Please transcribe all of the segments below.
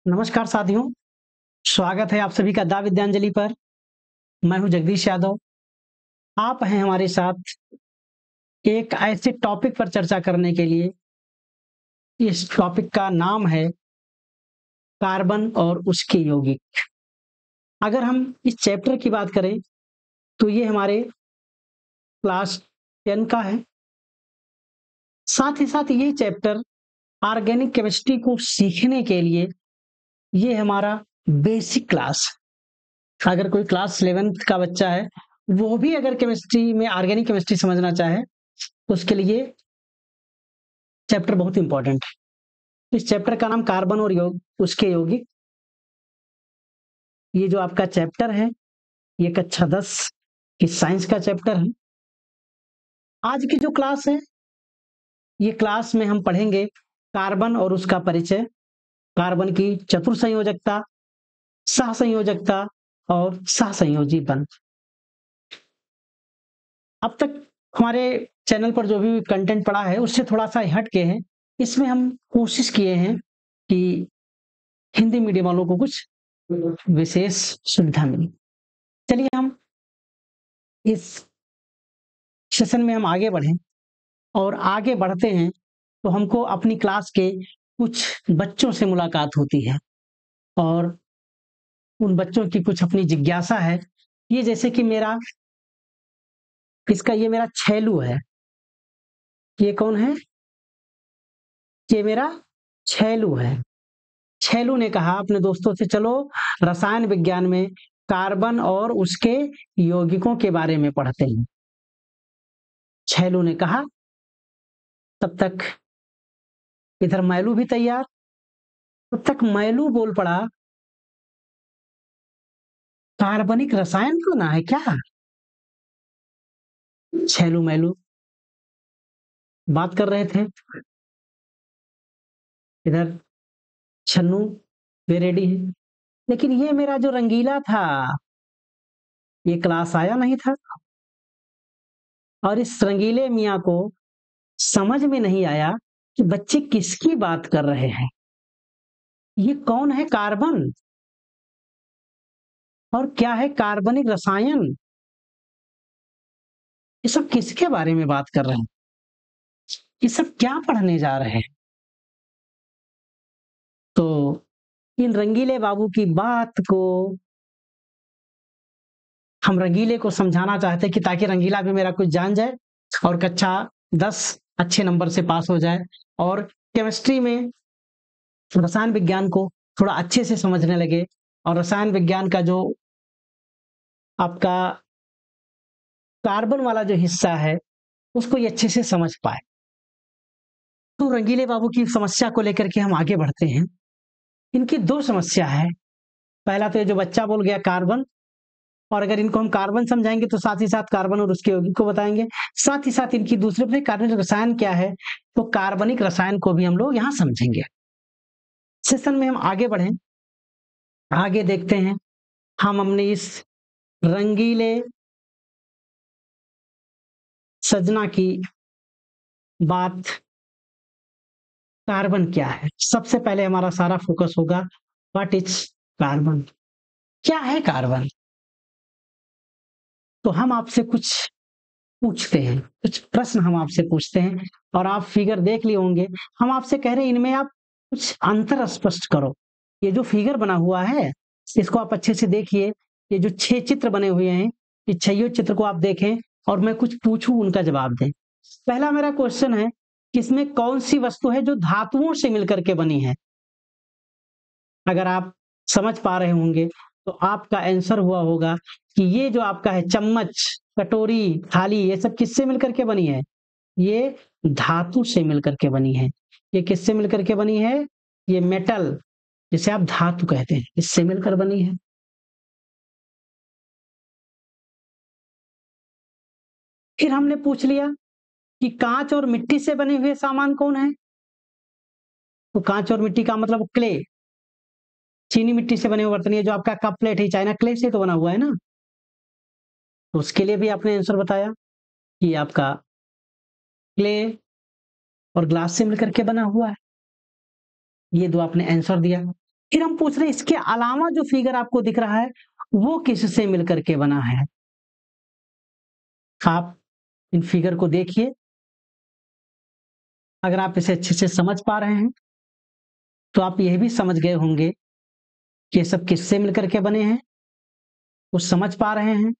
नमस्कार साथियों, स्वागत है आप सभी का दा विद्यांजलि पर। मैं हूं जगदीश यादव। आप हैं हमारे साथ एक ऐसे टॉपिक पर चर्चा करने के लिए। इस टॉपिक का नाम है कार्बन और उसके यौगिक। अगर हम इस चैप्टर की बात करें तो ये हमारे क्लास 10 का है। साथ ही साथ ये चैप्टर ऑर्गेनिक केमिस्ट्री को सीखने के लिए ये हमारा बेसिक क्लास। अगर कोई क्लास 11th का बच्चा है, वो भी अगर केमिस्ट्री में ऑर्गेनिक केमिस्ट्री समझना चाहे तो उसके लिए चैप्टर बहुत इंपॉर्टेंट है। इस चैप्टर का नाम कार्बन और उसके यौगिक। ये जो आपका चैप्टर है, ये कक्षा 10 की साइंस का चैप्टर है। आज की जो क्लास है, ये क्लास में हम पढ़ेंगे कार्बन और उसका परिचय, कार्बन की चतुर्संयोजकता, सहसंयोजकता और सहसंयोजी बंध। अब तक हमारे चैनल पर जो भी कंटेंट पड़ा है उससे थोड़ा सा हट के है। इसमें हम कोशिश किए हैं कि हिंदी मीडियम वालों को कुछ विशेष सुविधा मिले। चलिए हम इस सेशन में हम आगे बढ़ें, और आगे बढ़ते हैं तो हमको अपनी क्लास के कुछ बच्चों से मुलाकात होती है और उन बच्चों की कुछ अपनी जिज्ञासा है। ये जैसे कि ये मेरा छैलू है। ये कौन है? ये मेरा छैलू है। छैलू ने कहा अपने दोस्तों से, चलो रसायन विज्ञान में कार्बन और उसके यौगिकों के बारे में पढ़ते हैं। छैलू ने कहा। तब तक इधर मैलू भी तैयार। तब तक मैलू बोल पड़ा, कार्बनिक रसायन पढ़ना है क्या? छैलू मैलू बात कर रहे थे। इधर छन्नू वे रेडी है, लेकिन ये मेरा जो रंगीला था, ये क्लास आया नहीं था। और इस रंगीले मियाँ को समझ में नहीं आया कि बच्चे किसकी बात कर रहे हैं। ये कौन है कार्बन, और क्या है कार्बनिक रसायन? ये सब किसके बारे में बात कर रहे हैं? ये सब क्या पढ़ने जा रहे हैं? तो इन रंगीले बाबू की बात को हम रंगीले को समझाना चाहते कि ताकि रंगीला भी मेरा कुछ जान जाए और कक्षा 10 अच्छे नंबर से पास हो जाए और केमिस्ट्री में रसायन विज्ञान को थोड़ा अच्छे से समझने लगे, और रसायन विज्ञान का जो आपका कार्बन वाला जो हिस्सा है उसको ये अच्छे से समझ पाए। तो रंगीले बाबू की समस्या को लेकर के हम आगे बढ़ते हैं। इनकी दो समस्या है। पहला तो ये जो बच्चा बोल गया कार्बन, और अगर इनको हम कार्बन समझाएंगे तो साथ ही साथ कार्बन और उसके यौगिक को बताएंगे। साथ ही साथ इनकी दूसरे कार्बनिक रसायन क्या है, तो कार्बनिक रसायन को भी हम लोग यहाँ समझेंगे। सेशन में हम आगे बढ़े, आगे देखते हैं। हम हमने इस रंगीले सजना की बात, कार्बन क्या है, सबसे पहले हमारा सारा फोकस होगा व्हाट इज कार्बन। क्या है कार्बन? तो हम आपसे कुछ पूछते हैं, कुछ प्रश्न हम आपसे पूछते हैं, और आप फिगर देख लिए होंगे। हम आपसे कह रहे हैं इनमें आप कुछ अंतर स्पष्ट करो। ये जो फिगर बना हुआ है इसको आप अच्छे से देखिए। ये जो 6 चित्र बने हुए हैं, ये 6 चित्र को आप देखें और मैं कुछ पूछूं, उनका जवाब दें। पहला मेरा क्वेश्चन है कि इसमें कौन सी वस्तु है जो धातुओं से मिलकर के बनी है? अगर आप समझ पा रहे होंगे तो आपका आंसर हुआ होगा कि ये जो आपका है चम्मच, कटोरी, थाली, ये सब किससे मिलकर के बनी है? ये धातु से मिलकर के बनी है। ये किससे मिलकर के बनी है? ये मेटल, जिसे आप धातु कहते हैं, इससे मिलकर बनी है। फिर हमने पूछ लिया कि कांच और मिट्टी से बने हुए सामान कौन है? तो कांच और मिट्टी का मतलब क्ले, चीनी मिट्टी से बने हुए बर्तन। ये जो आपका कप प्लेट है, चाइना क्ले से तो बना हुआ है ना। तो उसके लिए भी आपने आंसर बताया कि आपका क्ले और ग्लास से मिलकर के बना हुआ है। ये दो आपने आंसर दिया। फिर हम पूछ रहे हैं इसके अलावा जो फिगर आपको दिख रहा है वो किससे मिलकर के बना है? आप इन फिगर को देखिए, अगर आप इसे अच्छे से समझ पा रहे हैं तो आप यह भी समझ गए होंगे कि ये सब किससे मिलकर के बने हैं। वो समझ पा रहे हैं,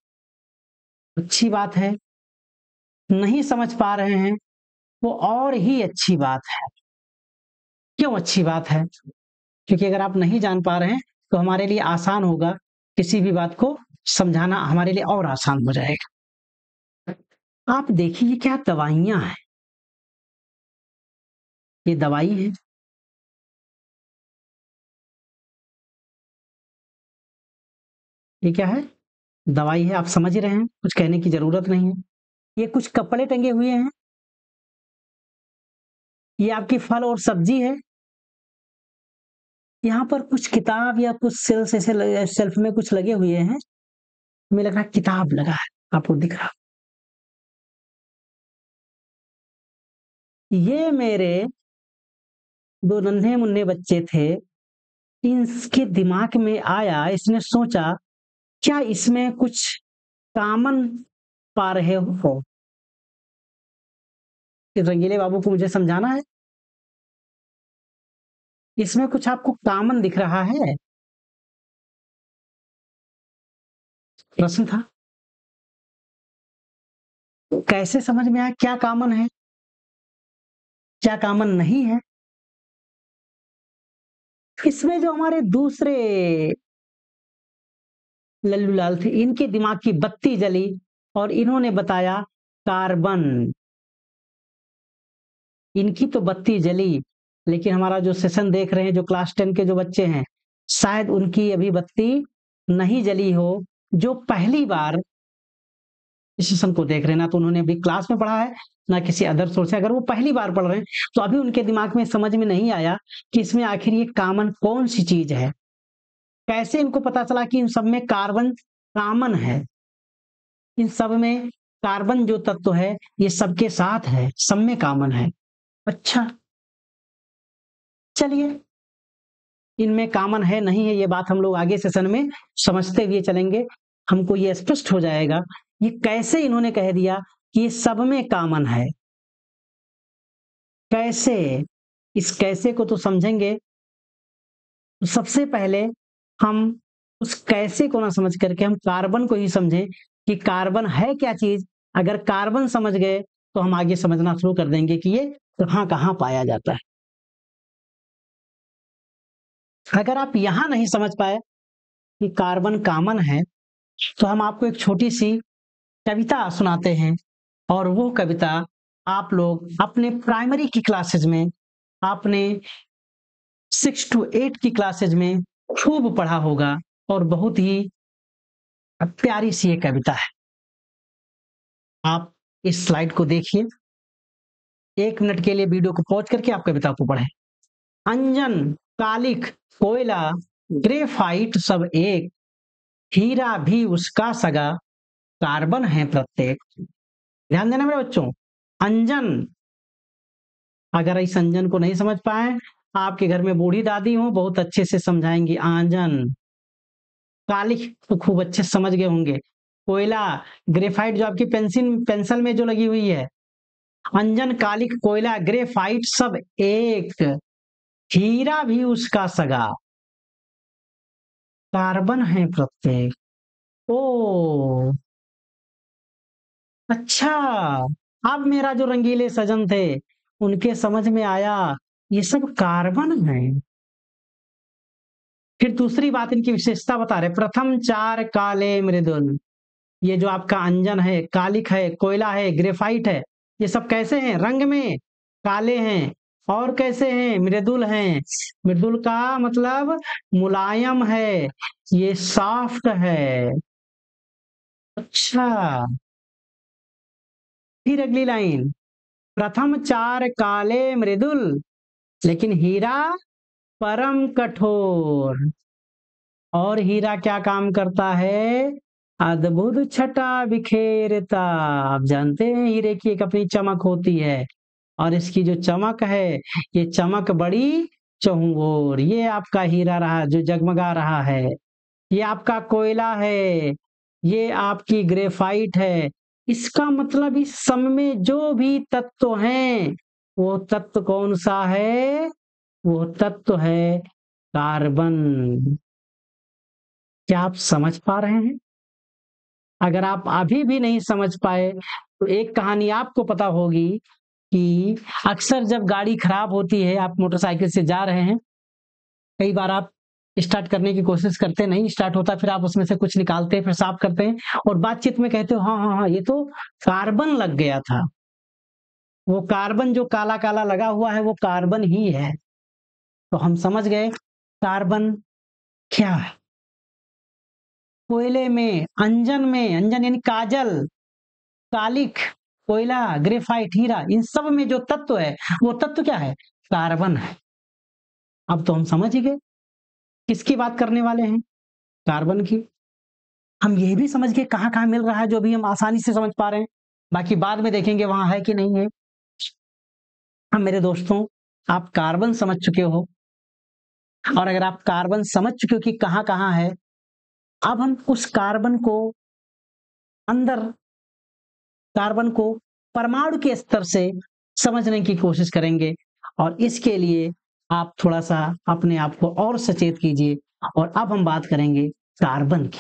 अच्छी बात है। नहीं समझ पा रहे हैं, वो और ही अच्छी बात है। क्यों अच्छी बात है? क्योंकि अगर आप नहीं जान पा रहे हैं तो हमारे लिए आसान होगा, किसी भी बात को समझाना हमारे लिए और आसान हो जाएगा। आप देखिए ये क्या दवाइयां हैं, ये दवाई है। ये क्या है? दवाई है। आप समझ ही रहे हैं, कुछ कहने की जरूरत नहीं है। ये कुछ कपड़े टंगे हुए हैं, ये आपकी फल और सब्जी है। यहाँ पर कुछ किताब या कुछ सेल्स ऐसे शेल्फ में कुछ लगे हुए हैं, हमें लग रहा है किताब लगा है, आपको दिख रहा। ये मेरे दो नन्हे मुन्ने बच्चे थे, इसके दिमाग में आया, इसने सोचा क्या इसमें कुछ कॉमन पा रहे हो? इस रंगीले बाबू को मुझे समझाना है, इसमें कुछ आपको कॉमन दिख रहा है? प्रश्न था। कैसे समझ में आया क्या कॉमन है, क्या कॉमन नहीं है? इसमें जो हमारे दूसरे लल्लू लाल थे, इनके दिमाग की बत्ती जली और इन्होंने बताया कार्बन। इनकी तो बत्ती जली, लेकिन हमारा जो सेशन देख रहे हैं, जो क्लास 10 के जो बच्चे हैं, शायद उनकी अभी बत्ती नहीं जली हो, जो पहली बार इस सेशन को देख रहे हैं। ना तो उन्होंने अभी क्लास में पढ़ा है, ना किसी अदर सोर्स से। अगर वो पहली बार पढ़ रहे हैं तो अभी उनके दिमाग में समझ में नहीं आया कि इसमें आखिर ये कॉमन कौन सी चीज है। कैसे इनको पता चला कि इन सब में कार्बन कॉमन है? इन सब में कार्बन जो तत्व है ये सबके साथ है, सब में कॉमन है। अच्छा, चलिए, इनमें कॉमन है नहीं है ये बात हम लोग आगे सेशन में समझते हुए चलेंगे, हमको ये स्पष्ट हो जाएगा ये कैसे इन्होंने कह दिया कि ये सब में कॉमन है। कैसे? इस कैसे को तो समझेंगे। तो सबसे पहले हम उस कैसे को ना समझ करके हम कार्बन को ही समझें कि कार्बन है क्या चीज। अगर कार्बन समझ गए तो हम आगे समझना शुरू कर देंगे कि ये कहाँ कहाँ पाया जाता है। अगर आप यहां नहीं समझ पाए कि कार्बन कॉमन है तो हम आपको एक छोटी सी कविता सुनाते हैं, और वो कविता आप लोग अपने प्राइमरी की क्लासेज में, आपने 6 to 8 की क्लासेज में खूब पढ़ा होगा, और बहुत ही प्यारी सी ये कविता है। आप इस स्लाइड को देखिए, 1 मिनट के लिए वीडियो को पॉज करके आप कविता को पढ़ें। अंजन, कालिख, कोयला, ग्रेफाइट सब एक, हीरा भी उसका सगा, कार्बन है प्रत्येक। ध्यान देना मेरे बच्चों, अंजन। अगर इस अंजन को नहीं समझ पाए, आपके घर में बूढ़ी दादी हो, बहुत अच्छे से समझाएंगी आंजन। कालिख तो खूब अच्छे से समझ गए होंगे। कोयला, ग्रेफाइट जो आपकी पेंसिल में जो लगी हुई है। अंजन, कालिख, कोयला, ग्रेफाइट सब एक, हीरा भी उसका सगा, कार्बन है प्रत्येक। ओ अच्छा, अब मेरा जो रंगीले सजन थे उनके समझ में आया ये सब कार्बन है। फिर दूसरी बात इनकी विशेषता बता रहे, प्रथम चार काले मृदुल। ये जो आपका अंजन है, कालिख है, कोयला है, ग्रेफाइट है, ये सब कैसे हैं? रंग में काले हैं। और कैसे हैं? मृदुल हैं। मृदुल का मतलब मुलायम है, ये सॉफ्ट है। अच्छा, फिर अगली लाइन, प्रथम चार काले मृदुल, लेकिन हीरा परम कठोर। और हीरा क्या काम करता है? अद्भुत छटा बिखेरता। आप जानते हैं हीरे की एक अपनी चमक होती है, और इसकी जो चमक है, ये चमक बड़ी चहुं ओर। ये आपका हीरा रहा जो जगमगा रहा है, ये आपका कोयला है, ये आपकी ग्रेफाइट है। इसका मतलब इस सम में जो भी तत्व हैं, वो तत्व कौन सा है? वो तत्व है कार्बन। क्या आप समझ पा रहे हैं? अगर आप अभी भी नहीं समझ पाए तो एक कहानी आपको पता होगी कि अक्सर जब गाड़ी खराब होती है, आप मोटरसाइकिल से जा रहे हैं, कई बार आप स्टार्ट करने की कोशिश करते, नहीं स्टार्ट होता, फिर आप उसमें से कुछ निकालते हैं, फिर साफ करते हैं और बातचीत में कहते हो हाँ हाँ हाँ, ये तो कार्बन लग गया था। वो कार्बन जो काला काला लगा हुआ है वो कार्बन ही है। तो हम समझ गए कार्बन क्या है। कोयले में, अंजन में, अंजन यानी काजल, कालिख, कोयला, ग्रेफाइट, हीरा, इन सब में जो तत्व है वो तत्व क्या है? कार्बन है। अब तो हम समझ ही गए किसकी बात करने वाले हैं, कार्बन की। हम ये भी समझ गए कहाँ कहाँ मिल रहा है, जो भी हम आसानी से समझ पा रहे हैं। बाकी बाद में देखेंगे वहां है कि नहीं है। हम मेरे दोस्तों, आप कार्बन समझ चुके हो, और अगर आप कार्बन समझ चुके हो कि कहाँ कहाँ है, अब हम उस कार्बन को अंदर, कार्बन को परमाणु के स्तर से समझने की कोशिश करेंगे। और इसके लिए आप थोड़ा सा अपने आप को और सचेत कीजिए। और अब हम बात करेंगे कार्बन की।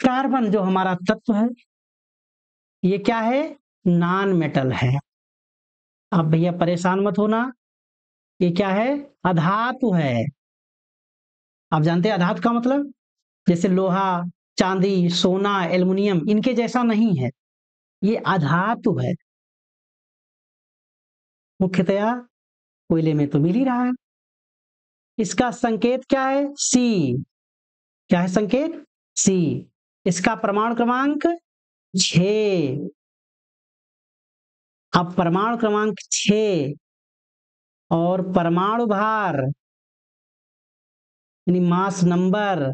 कार्बन जो हमारा तत्व है, ये क्या है? नॉन मेटल है। अब भैया परेशान मत होना, ये क्या है? अधातु है। आप जानते हैं अधातु का मतलब? जैसे लोहा, चांदी, सोना, एल्युमिनियम, इनके जैसा नहीं है, ये अधातु है। मुख्यतया कोयले में तो मिल ही रहा है। इसका संकेत क्या है? सी। क्या है संकेत? सी। इसका परमाणु क्रमांक 6। अब परमाणु क्रमांक 6 और परमाणु भार यानी मास नंबर,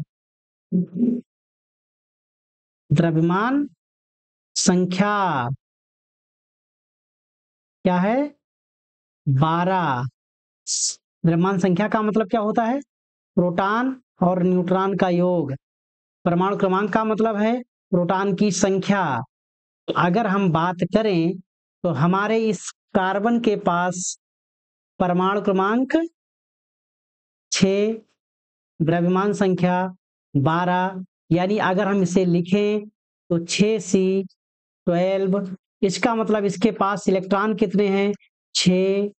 द्रव्यमान संख्या क्या है? 12। द्रव्यमान संख्या का मतलब क्या होता है? प्रोटॉन और न्यूट्रॉन का योग। परमाणु क्रमांक का मतलब है प्रोटॉन की संख्या। अगर हम बात करें तो हमारे इस कार्बन के पास परमाणु क्रमांक 6, द्रव्यमान संख्या 12, यानी अगर हम इसे लिखें तो 6C12। इसका मतलब इसके पास इलेक्ट्रॉन कितने हैं? 6।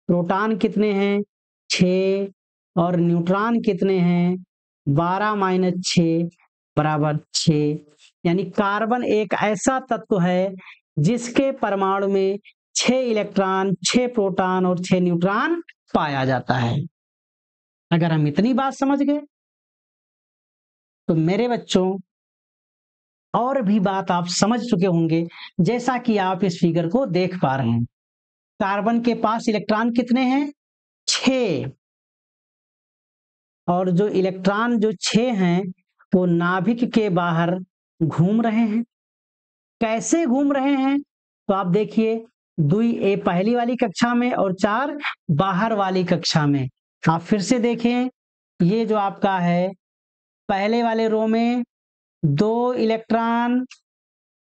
प्रोटॉन कितने हैं? 6। और न्यूट्रॉन कितने हैं? 12 - 6 = 6। यानी कार्बन एक ऐसा तत्व है जिसके परमाणु में 6 इलेक्ट्रॉन, 6 प्रोटॉन और 6 न्यूट्रॉन पाया जाता है। अगर हम इतनी बात समझ गए तो मेरे बच्चों और भी बात आप समझ चुके होंगे, जैसा कि आप इस फिगर को देख पा रहे हैं। कार्बन के पास इलेक्ट्रॉन कितने हैं? 6। और जो इलेक्ट्रॉन जो 6 हैं वो नाभिक के बाहर घूम रहे हैं। कैसे घूम रहे हैं? तो आप देखिए, 2 पहली वाली कक्षा में और 4 बाहर वाली कक्षा में। आप फिर से देखें, ये जो आपका है पहले वाले रो में 2 इलेक्ट्रॉन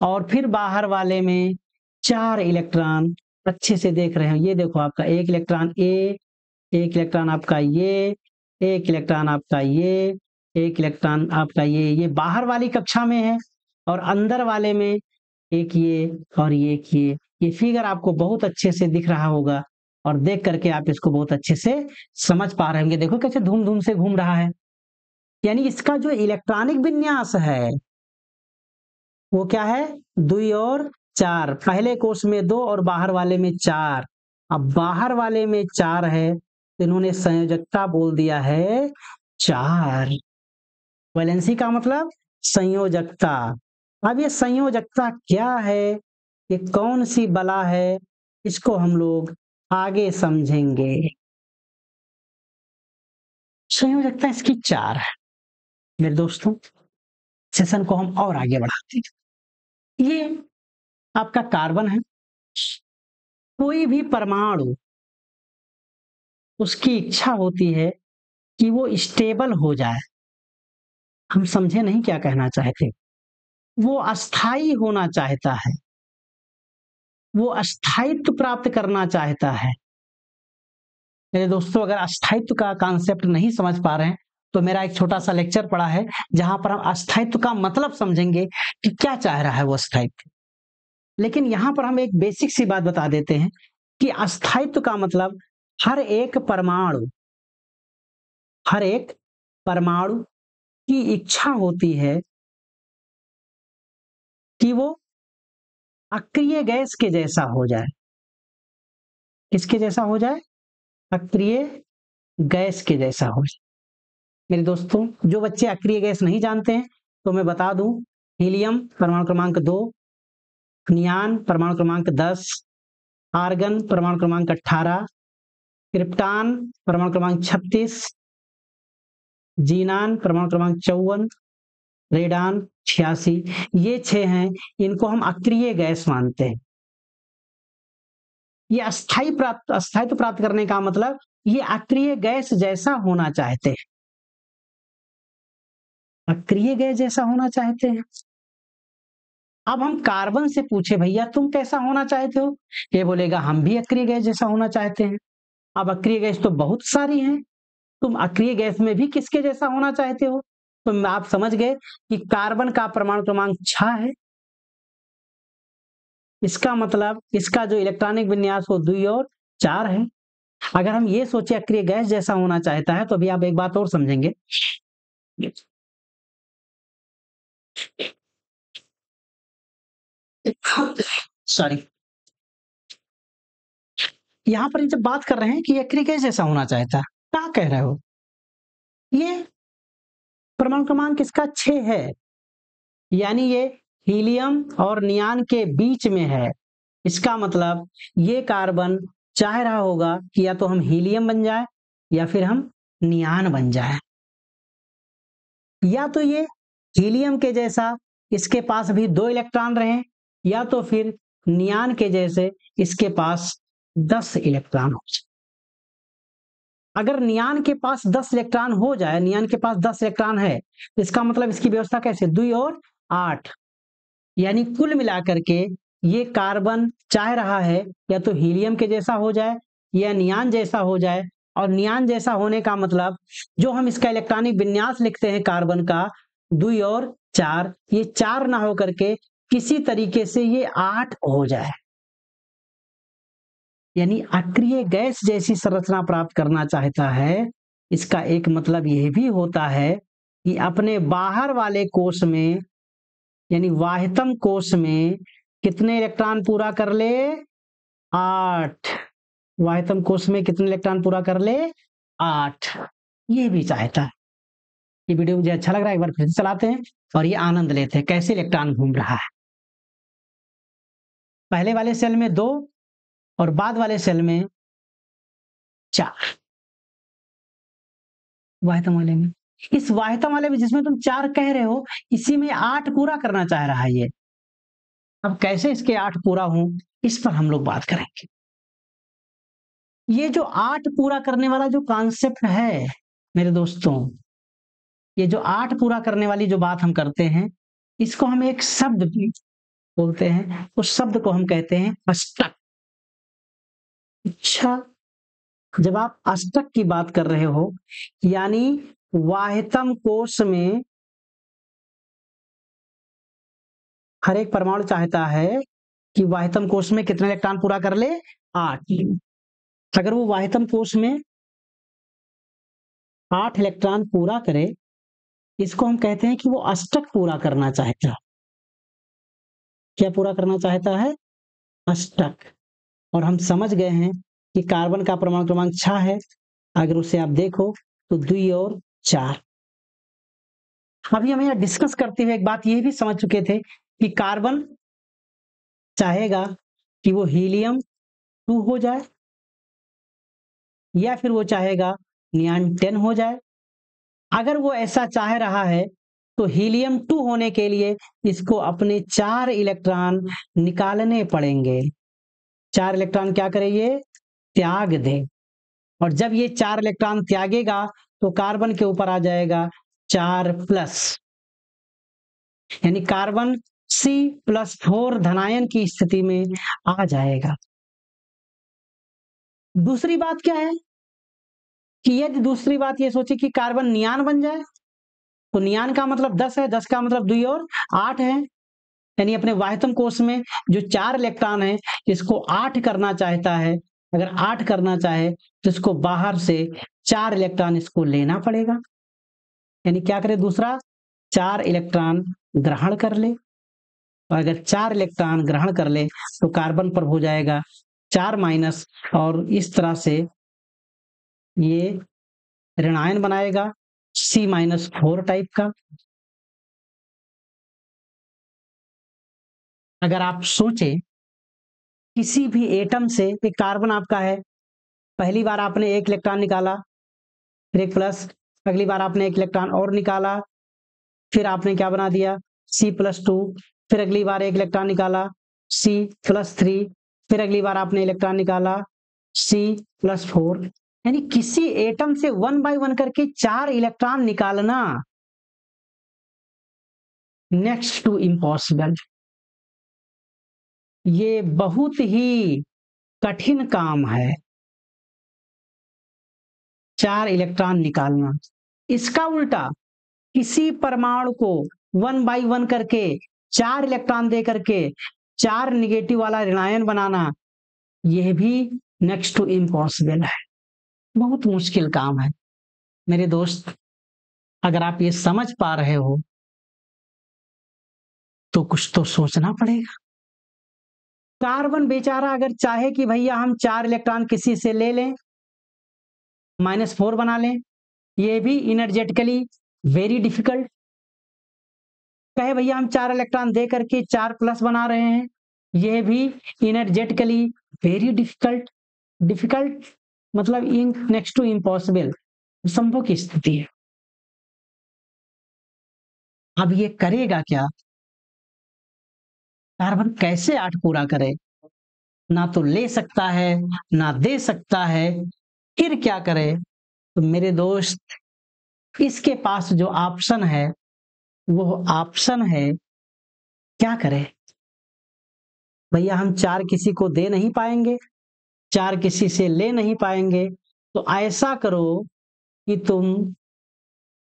और फिर बाहर वाले में 4 इलेक्ट्रॉन। अच्छे से देख रहे हो, ये देखो आपका 1 इलेक्ट्रॉन ए, 1 इलेक्ट्रॉन आपका ये, 1 इलेक्ट्रॉन आपका ये, 1 इलेक्ट्रॉन आपका ये बाहर वाली कक्षा में है। और अंदर वाले में एक ये और एक ये फिगर आपको बहुत अच्छे से दिख रहा होगा और देख करके आप इसको बहुत अच्छे से समझ पा रहे होंगे। देखो कैसे धूम धूम से घूम रहा है। यानी इसका जो इलेक्ट्रॉनिक विन्यास है वो क्या है? 2 और 4। पहले कोष में 2 और बाहर वाले में 4। अब बाहर वाले में 4 है तो इन्होंने संयोजकता बोल दिया है 4। वैलेंसी का मतलब संयोजकता। अब ये संयोजकता क्या है, ये कौन सी बला है, इसको हम लोग आगे समझेंगे। संयोजकता इसकी 4 है। मेरे दोस्तों, सेशन को हम और आगे बढ़ाते हैं। ये आपका कार्बन है। कोई भी परमाणु उसकी इच्छा होती है कि वो स्टेबल हो जाए। हम समझे नहीं क्या कहना चाहते? वो अस्थाई होना चाहता है, वो अस्थायित्व प्राप्त करना चाहता है। मेरे दोस्तों, अगर अस्थायित्व का कॉन्सेप्ट नहीं समझ पा रहे हैं तो मेरा एक छोटा सा लेक्चर पड़ा है जहां पर हम अस्थायित्व का मतलब समझेंगे कि क्या चाह रहा है वो अस्थायित्व। लेकिन यहां पर हम एक बेसिक सी बात बता देते हैं कि अस्थायित्व का मतलब हर एक परमाणु, हर एक परमाणु की इच्छा होती है कि वो अक्रिय गैस के जैसा हो जाए। किसके जैसा हो जाए? अक्रिय गैस के जैसा हो जाए। मेरे दोस्तों, जो बच्चे अक्रिय गैस नहीं जानते हैं तो मैं बता दूं, हीलियम परमाणु क्रमांक 2, नियान परमाणु क्रमांक 10, आर्गन परमाणु क्रमांक 18, क्रिप्टॉन परमाणु क्रमांक 36, जीनान परमाणु क्रमांक 54, रेडान 86। ये 6 हैं, इनको हम अक्रिय गैस मानते हैं। ये अस्थायित्व प्राप्त करने का मतलब ये अक्रिय गैस जैसा होना चाहते हैं, अक्रिय गैस जैसा होना चाहते हैं। अब हम कार्बन से पूछे, भैया तुम कैसा होना चाहते हो? ये बोलेगा हम भी अक्रिय गैस जैसा होना चाहते हैं। अब अक्रिय गैस तो बहुत सारी हैं, तुम अक्रिय गैस में भी किसके जैसा होना चाहते हो? तो आप समझ गए कि कार्बन का परमाणु क्रमांक 6 है, इसका मतलब इसका जो इलेक्ट्रॉनिक विन्यास वो 2 और 4 है। अगर हम ये सोचे अक्रिय गैस जैसा होना चाहता है तो अभी आप एक बात और समझेंगे। सॉरी, यहां पर जब बात कर रहे हैं कि अक्रिय गैस जैसा होना चाहता है, क्या कह रहे हो? ये परमाणु क्रमांक इसका 6 है, यानी ये हीलियम और नियान के बीच में है। इसका मतलब ये कार्बन चाह रहा होगा कि या तो हम हीलियम बन जाए या फिर हम नियान बन जाए, या तो ये हीलियम के जैसा इसके पास भी 2 इलेक्ट्रॉन रहे, या तो फिर नियान के जैसे इसके पास 10 इलेक्ट्रॉन हो जाए। अगर नियान के पास 10 इलेक्ट्रॉन हो जाए, नियान के पास 10 इलेक्ट्रॉन है, तो इसका मतलब इसकी व्यवस्था कैसे? 2 और 8, यानी कुल मिलाकर के ये कार्बन चाह रहा है या तो हीलियम के जैसा हो जाए या नियान जैसा हो जाए। और नियान जैसा होने का मतलब जो हम इसका इलेक्ट्रॉनिक विन्यास लिखते हैं कार्बन का 2 और 4, ये 4 ना हो करके किसी तरीके से ये 8 हो जाए, यानी अक्रिय गैस जैसी संरचना प्राप्त करना चाहता है। इसका एक मतलब यह भी होता है कि अपने बाहर वाले कोष में, यानी वाहितम कोष में कितने इलेक्ट्रॉन पूरा कर ले? 8। वाहितम कोष में कितने इलेक्ट्रॉन पूरा कर ले? 8। ये भी चाहता है। ये वीडियो मुझे अच्छा लग रहा है, एक बार फिर से चलाते हैं और ये आनंद लेते हैं कैसे इलेक्ट्रॉन घूम रहा है। पहले वाले सेल में 2 और बाद वाले सेल में 4। वाहितम वाले में, इस वाहितम वाले में जिसमें तुम 4 कह रहे हो, इसी में 8 पूरा करना चाह रहा है ये। अब कैसे इसके 8 पूरा हों, इस पर हम लोग बात करेंगे। ये जो 8 पूरा करने वाला जो कॉन्सेप्ट है मेरे दोस्तों, ये जो 8 पूरा करने वाली जो बात हम करते हैं, इसको हम एक शब्द बोलते हैं, उस शब्द को हम कहते हैं अष्टक। अच्छा, जब आप अष्टक की बात कर रहे हो, यानी वाहितम कोष में हर एक परमाणु चाहता है कि वाहितम कोष में कितने इलेक्ट्रॉन पूरा कर ले? 8। अगर वो वाहितम कोष में 8 इलेक्ट्रॉन पूरा करे, इसको हम कहते हैं कि वो अष्टक पूरा करना चाहता है। क्या पूरा करना चाहता है? अष्टक। और हम समझ गए हैं कि कार्बन का परमाणु क्रमांक 6 है, अगर उसे आप देखो तो 2 और 4। अभी हम यहाँ डिस्कस करते हुए एक बात ये भी समझ चुके थे कि कार्बन चाहेगा कि वो हीलियम 2 हो जाए या फिर वो चाहेगा नियान 10 हो जाए। अगर वो ऐसा चाह रहा है तो हीलियम 2 होने के लिए इसको अपने 4 इलेक्ट्रॉन निकालने पड़ेंगे। 4 इलेक्ट्रॉन क्या करे? ये त्याग दे। और जब ये 4 इलेक्ट्रॉन त्यागेगा तो कार्बन के ऊपर आ जाएगा 4+, यानी कार्बन C+4 धनायन की स्थिति में आ जाएगा। दूसरी बात क्या है कि यदि दूसरी बात ये सोचे कि कार्बन नियान बन जाए, तो नियान का मतलब 10 है, 10 का मतलब 2 और 8 है, यानी अपने वाह्यतम कोश में जो 4 इलेक्ट्रॉन है इसको 8 करना चाहता है। अगर 8 करना चाहे तो इसको बाहर से 4 इलेक्ट्रॉन इसको लेना पड़ेगा, यानी क्या करे, दूसरा 4 इलेक्ट्रॉन ग्रहण कर ले। और अगर 4 इलेक्ट्रॉन ग्रहण कर ले तो कार्बन पर हो जाएगा 4-, और इस तरह से ये ऋणायन बनाएगा C-4 टाइप का। अगर आप सोचें किसी भी एटम से, एक कार्बन आपका है, पहली बार आपने 1 इलेक्ट्रॉन निकाला, फिर एक प्लस, अगली बार आपने 1 इलेक्ट्रॉन और निकाला, फिर आपने क्या बना दिया C+2, फिर अगली बार 1 इलेक्ट्रॉन निकाला C+3, फिर अगली बार आपने इलेक्ट्रॉन निकाला C+4, यानी किसी एटम से 1 बाय 1 करके 4 इलेक्ट्रॉन निकालना नेक्स्ट टू इम्पॉसिबल। ये बहुत ही कठिन काम है 4 इलेक्ट्रॉन निकालना। इसका उल्टा किसी परमाणु को 1 बाय 1 करके 4 इलेक्ट्रॉन दे करके 4 निगेटिव वाला ऋणायन बनाना, यह भी नेक्स्ट टू इम्पॉसिबल है, बहुत मुश्किल काम है। मेरे दोस्त, अगर आप ये समझ पा रहे हो तो कुछ तो सोचना पड़ेगा। कार्बन बेचारा अगर चाहे कि भैया हम 4 इलेक्ट्रॉन किसी से ले लें, -4 बना लें, ये भी इनर्जेटिकली वेरी डिफिकल्ट। कहे भैया हम 4 इलेक्ट्रॉन दे करके 4+ बना रहे हैं, यह भी इनर्जेटिकली वेरी डिफिकल्ट। डिफिकल्ट मतलब इन नेक्स्ट टू इम्पॉसिबल, संभव की स्थिति है। अब ये करेगा क्या? कार्बन कैसे 8 पूरा करे? ना तो ले सकता है ना दे सकता है, फिर क्या करे? तो मेरे दोस्त, इसके पास जो ऑप्शन है वो ऑप्शन है, क्या करे भैया, हम 4 किसी को दे नहीं पाएंगे, 4 किसी से ले नहीं पाएंगे, तो ऐसा करो कि तुम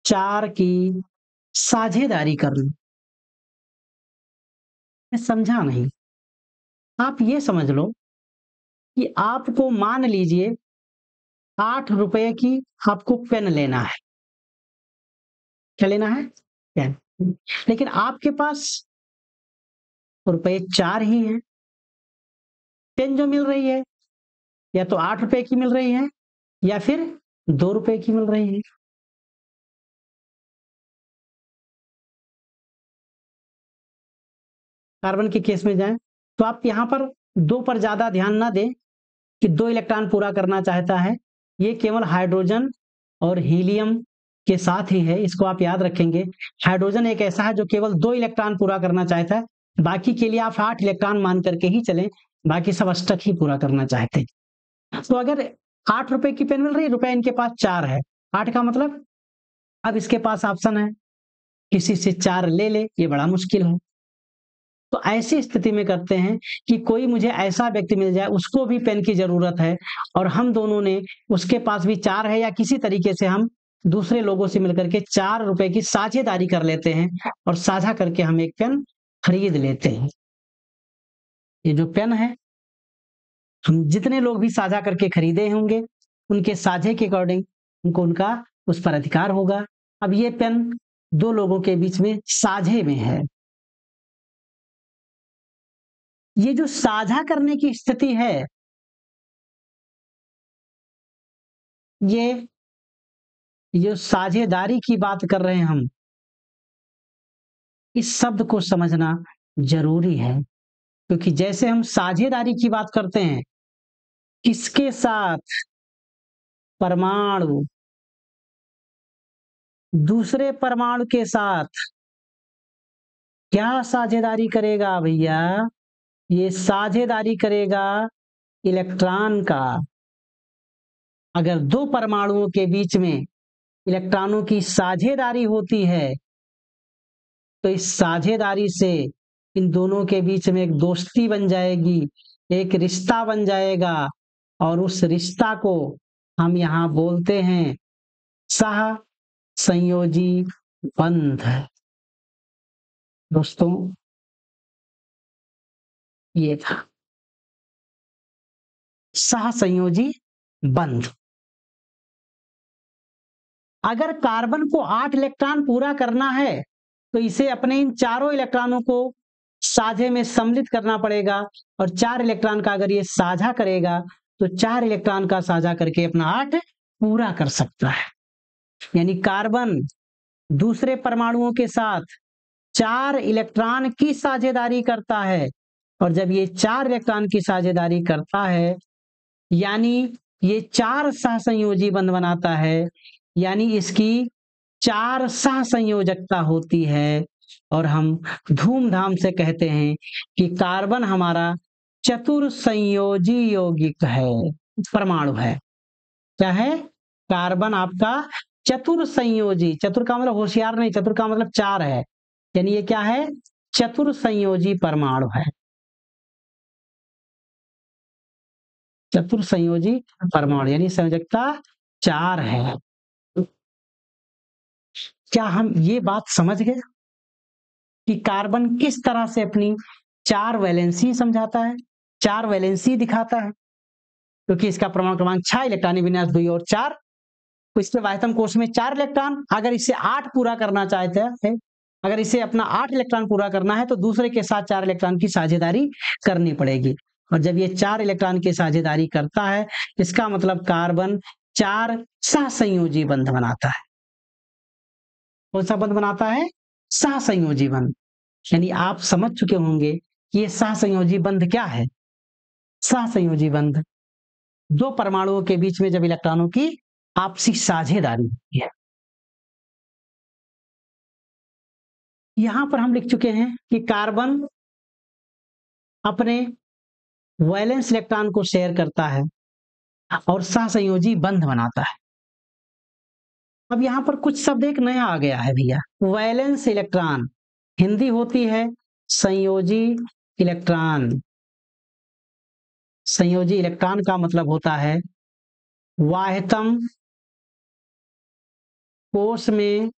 4 की साझेदारी कर लो। मैं समझा नहीं, आप ये समझ लो कि आपको, मान लीजिए 8 रुपए की आपको पेन लेना है। क्या लेना है? पेन। लेकिन आपके पास रुपए 4 ही हैं। पेन जो मिल रही है या तो 8 रुपए की मिल रही है या फिर 2 रुपए की मिल रही है। कार्बन के केस में जाएं तो आप यहां पर 2 पर ज्यादा ध्यान ना दें कि 2 इलेक्ट्रॉन पूरा करना चाहता है। ये केवल हाइड्रोजन और हीलियम के साथ ही है, इसको आप याद रखेंगे। हाइड्रोजन एक ऐसा है जो केवल 2 इलेक्ट्रॉन पूरा करना चाहता है, बाकी के लिए आप 8 इलेक्ट्रॉन मान करके ही चलें, बाकी सब अष्टक ही पूरा करना चाहते हैं। तो अगर 8 रुपए की पेन मिल रही है, रुपए इनके पास 4 है, 8 का मतलब अब इसके पास ऑप्शन है किसी से 4 ले ले, ये बड़ा मुश्किल है। तो ऐसी स्थिति में करते हैं कि कोई मुझे ऐसा व्यक्ति मिल जाए, उसको भी पेन की जरूरत है और हम दोनों ने, उसके पास भी 4 है, या किसी तरीके से हम दूसरे लोगों से मिलकर के 4 रुपए की साझेदारी कर लेते हैं और साझा करके हम एक पेन खरीद लेते हैं। ये जो पेन है, हम जितने लोग भी साझा करके खरीदे होंगे, उनके साझे के अकॉर्डिंग उनको उनका उस पर अधिकार होगा। अब ये पेन 2 लोगों के बीच में साझे में है। ये जो साझा करने की स्थिति है, ये साझेदारी की बात कर रहे हैं हम, इस शब्द को समझना जरूरी है। क्योंकि जैसे हम साझेदारी की बात करते हैं, किसके साथ? परमाणु दूसरे परमाणु के साथ क्या साझेदारी करेगा भैया? ये साझेदारी करेगा इलेक्ट्रॉन का। अगर दो परमाणुओं के बीच में इलेक्ट्रॉनों की साझेदारी होती है तो इस साझेदारी से इन दोनों के बीच में एक दोस्ती बन जाएगी, एक रिश्ता बन जाएगा, और उस रिश्ता को हम यहाँ बोलते हैं सह संयोजी बंध। दोस्तों, ये था सह संयोजी बंध। अगर कार्बन को 8 इलेक्ट्रॉन पूरा करना है तो इसे अपने इन चारों इलेक्ट्रॉनों को साझे में सम्मिलित करना पड़ेगा, और 4 इलेक्ट्रॉन का अगर ये साझा करेगा तो 4 इलेक्ट्रॉन का साझा करके अपना 8 पूरा कर सकता है। यानी कार्बन दूसरे परमाणुओं के साथ 4 इलेक्ट्रॉन की साझेदारी करता है, और जब ये 4 इलेक्ट्रॉन की साझेदारी करता है यानी ये 4 सहसंयोजी बंध बनाता है, यानी इसकी 4 सहसंयोजकता होती है, और हम धूमधाम से कहते हैं कि कार्बन हमारा चतुर्संयोजी यौगिक है, परमाणु है। क्या है? कार्बन आपका चतुर्संयोजी, चतुर का मतलब होशियार नहीं, चतुर का मतलब 4 है, यानी ये क्या है? चतुर्संयोजी परमाणु है, चतुर्संयोजी परमाणु, यानी संयोजकता 4 है। क्या हम ये बात समझ गए कि कार्बन किस तरह से अपनी 4 वैलेंसी समझाता है, 4 वैलेंसी दिखाता है? क्योंकि इसका परमाणु क्रमांक 6, इलेक्ट्रॉनिक विन्यास 2 और 4, तो इसके वायतम कोश में 4 इलेक्ट्रॉन। अगर इसे 8 पूरा करना चाहते हैं, अगर इसे अपना 8 इलेक्ट्रॉन पूरा करना है तो दूसरे के साथ 4 इलेक्ट्रॉन की साझेदारी करनी पड़ेगी, और जब ये 4 इलेक्ट्रॉन की साझेदारी करता है इसका मतलब कार्बन 4 सहसंयोजी बंध बनाता है। कौन सा बंध बनाता है? सहसंयोजी बंध। यानी आप समझ चुके होंगे कि ये सहसंयोजी बंध क्या है। सहसंयोजी बंध दो परमाणुओं के बीच में जब इलेक्ट्रॉनों की आपसी साझेदारी होती है। यहां पर हम लिख चुके हैं कि कार्बन अपने वैलेंस इलेक्ट्रॉन को शेयर करता है और सहसंयोजी बंध बनाता है। अब यहां पर कुछ शब्द एक नया आ गया है भैया, वैलेंस इलेक्ट्रॉन, हिंदी होती है संयोजी इलेक्ट्रॉन। संयोजी इलेक्ट्रॉन का मतलब होता है वाह्यतम कोश में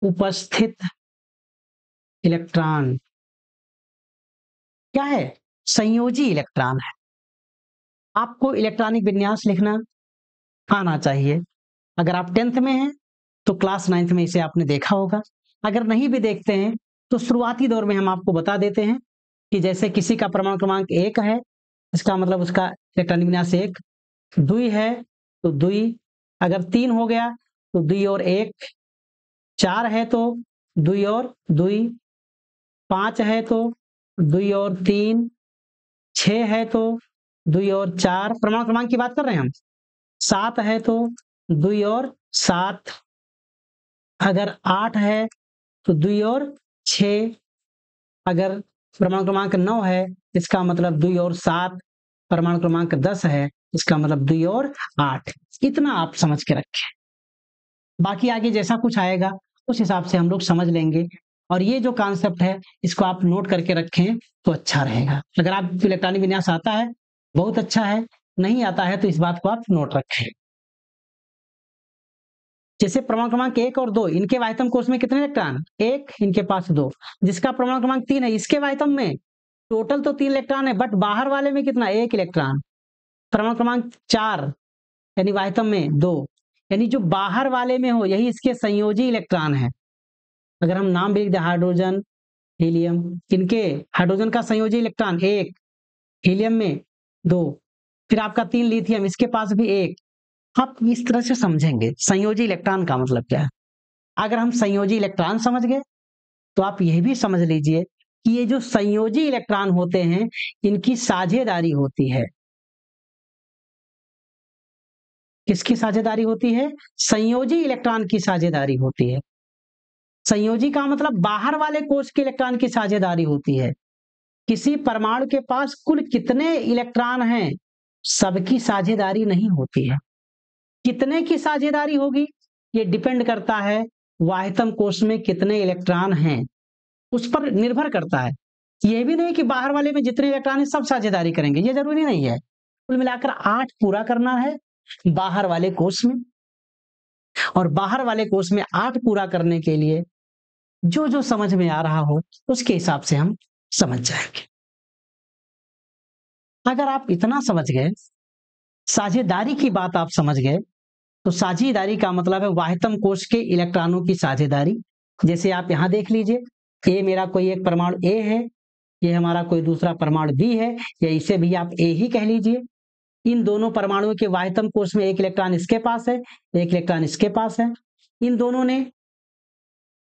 उपस्थित इलेक्ट्रॉन। क्या है? संयोजी इलेक्ट्रॉन है। आपको इलेक्ट्रॉनिक विन्यास लिखना आना चाहिए। अगर आप 10th में हैं तो क्लास 9th में इसे आपने देखा होगा, अगर नहीं भी देखते हैं तो शुरुआती दौर में हम आपको बता देते हैं कि जैसे किसी का परमाणु क्रमांक 1 है, इसका मतलब उसका इलेक्ट्रॉनिक विन्यास 1, 2 है तो 2, अगर 3 हो गया तो 2 और 1, 4 है तो 2 और 2, 5 है तो 2 और 3, 6 है तो 2 और 4, परमाणु क्रमांक की बात कर रहे हैं हम, 7 है तो 2 और 7, अगर 8 है तो 2 और 6, अगर परमाणु क्रमांक 9 है इसका मतलब 2 और 7, परमाणु क्रमांक 10 है इसका मतलब 2 और 8। इतना आप समझ के रखें, बाकी आगे जैसा कुछ आएगा उस हिसाब से हम लोग समझ लेंगे। और ये जो कॉन्सेप्ट है इसको आप नोट करके रखें तो अच्छा रहेगा। अगर आपको इलेक्ट्रॉनिक विन्यास आता है बहुत अच्छा है, नहीं आता है तो इस बात को आप नोट रखें। जैसे परमाणु क्रमांक 1 और 2, इनके वाह्यतम कोश में कितने इलेक्ट्रॉन? 1, इनके पास 2। जिसका परमाणु क्रमांक 3 है, इसके वाह्यतम में टोटल तो 3 इलेक्ट्रॉन है, बट बाहर वाले में कितना? 1 इलेक्ट्रॉन। परमाणु क्रमांक 4 यानी वाह्यतम में 2, यानी जो बाहर वाले में हो यही इसके संयोजी इलेक्ट्रॉन है। अगर हम नाम भी लिख दें हाइड्रोजन, हीलियम, इनके हाइड्रोजन का संयोजी इलेक्ट्रॉन 1, हीलियम में 2, फिर आपका 3 लिथियम, इसके पास भी 1। आप इस तरह से समझेंगे संयोजी इलेक्ट्रॉन का मतलब क्या है। अगर हम संयोजी इलेक्ट्रॉन समझ गए तो आप यह भी समझ लीजिए कि ये जो संयोजी इलेक्ट्रॉन होते हैं इनकी साझेदारी होती है। किसकी साझेदारी होती है? संयोजी इलेक्ट्रॉन की साझेदारी होती है। संयोजी का मतलब बाहर वाले कोश के इलेक्ट्रॉन की साझेदारी होती है। किसी परमाणु के पास कुल कितने इलेक्ट्रॉन हैं सबकी साझेदारी नहीं होती है। कितने की साझेदारी होगी ये डिपेंड करता है वाह्यतम कोश में कितने इलेक्ट्रॉन हैं, उस पर निर्भर करता है। ये भी नहीं कि बाहर वाले में जितने इलेक्ट्रॉन हैं सब साझेदारी करेंगे, ये जरूरी नहीं है। कुल मिलाकर 8 पूरा करना है बाहर वाले कोश में, और बाहर वाले कोश में 8 पूरा करने के लिए जो जो समझ में आ रहा हो उसके हिसाब से हम समझ जाएंगे। अगर आप इतना समझ गए, साझेदारी की बात आप समझ गए, तो साझेदारी का मतलब है वाह्यतम कोश के इलेक्ट्रॉनों की साझेदारी। जैसे आप यहां देख लीजिए, ए मेरा कोई एक परमाणु ए है, ये हमारा कोई दूसरा परमाणु बी है, या इसे भी आप ए ही कह लीजिए। इन दोनों परमाणुओं के वाह्यतम कोश में एक इलेक्ट्रॉन इसके पास है, एक इलेक्ट्रॉन इसके पास है। इन दोनों ने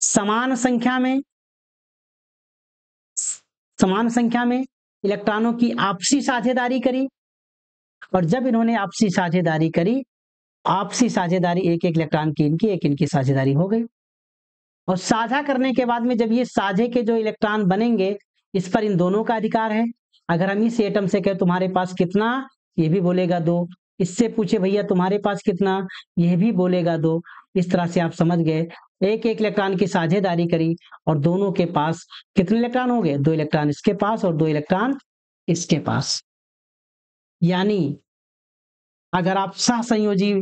समान संख्या में इलेक्ट्रॉनों की आपसी साझेदारी करी, और जब इन्होंने आपसी साझेदारी करी, आपसी साझेदारी एक एक इलेक्ट्रॉन की इनकी एक इनकी साझेदारी हो गई। और साझा करने के बाद में जब ये साझे के जो इलेक्ट्रॉन बनेंगे, इस पर इन दोनों का अधिकार है। अगर हम इस एटम से कहें तुम्हारे पास कितना, ये भी बोलेगा 2। इससे पूछे भैया तुम्हारे पास कितना, यह भी बोलेगा 2। इस तरह से आप समझ गए, एक एक इलेक्ट्रॉन की साझेदारी करी और दोनों के पास कितने इलेक्ट्रॉन हो गए, 2 इलेक्ट्रॉन इसके पास और 2 इलेक्ट्रॉन इसके पास। यानी अगर आप सहसंयोजी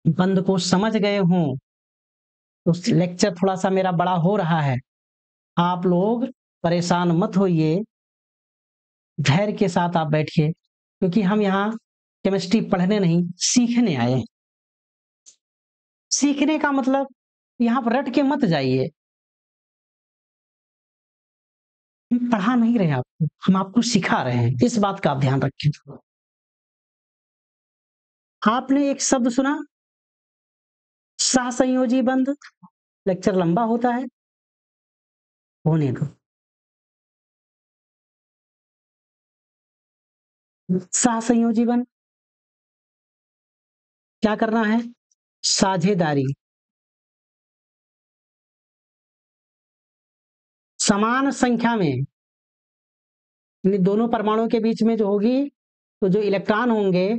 बंध को समझ गए हों, तो लेक्चर थोड़ा सा मेरा बड़ा हो रहा है, आप लोग परेशान मत होइए, धैर्य के साथ आप बैठिए, क्योंकि हम यहाँ केमिस्ट्री पढ़ने नहीं सीखने आए हैं। सीखने का मतलब यहाँ पर रट के मत जाइए, हम पढ़ा नहीं रहे आपको, हम आपको सिखा रहे हैं, इस बात का आप ध्यान रखें। आपने एक शब्द सुना सहसंयोजी बंध, लेक्चर लंबा होता है, होने दो। सहसंयोजी बंध क्या करना है, साझेदारी। समान संख्या में इन दोनों परमाणुओं के बीच में जो होगी, तो जो इलेक्ट्रॉन होंगे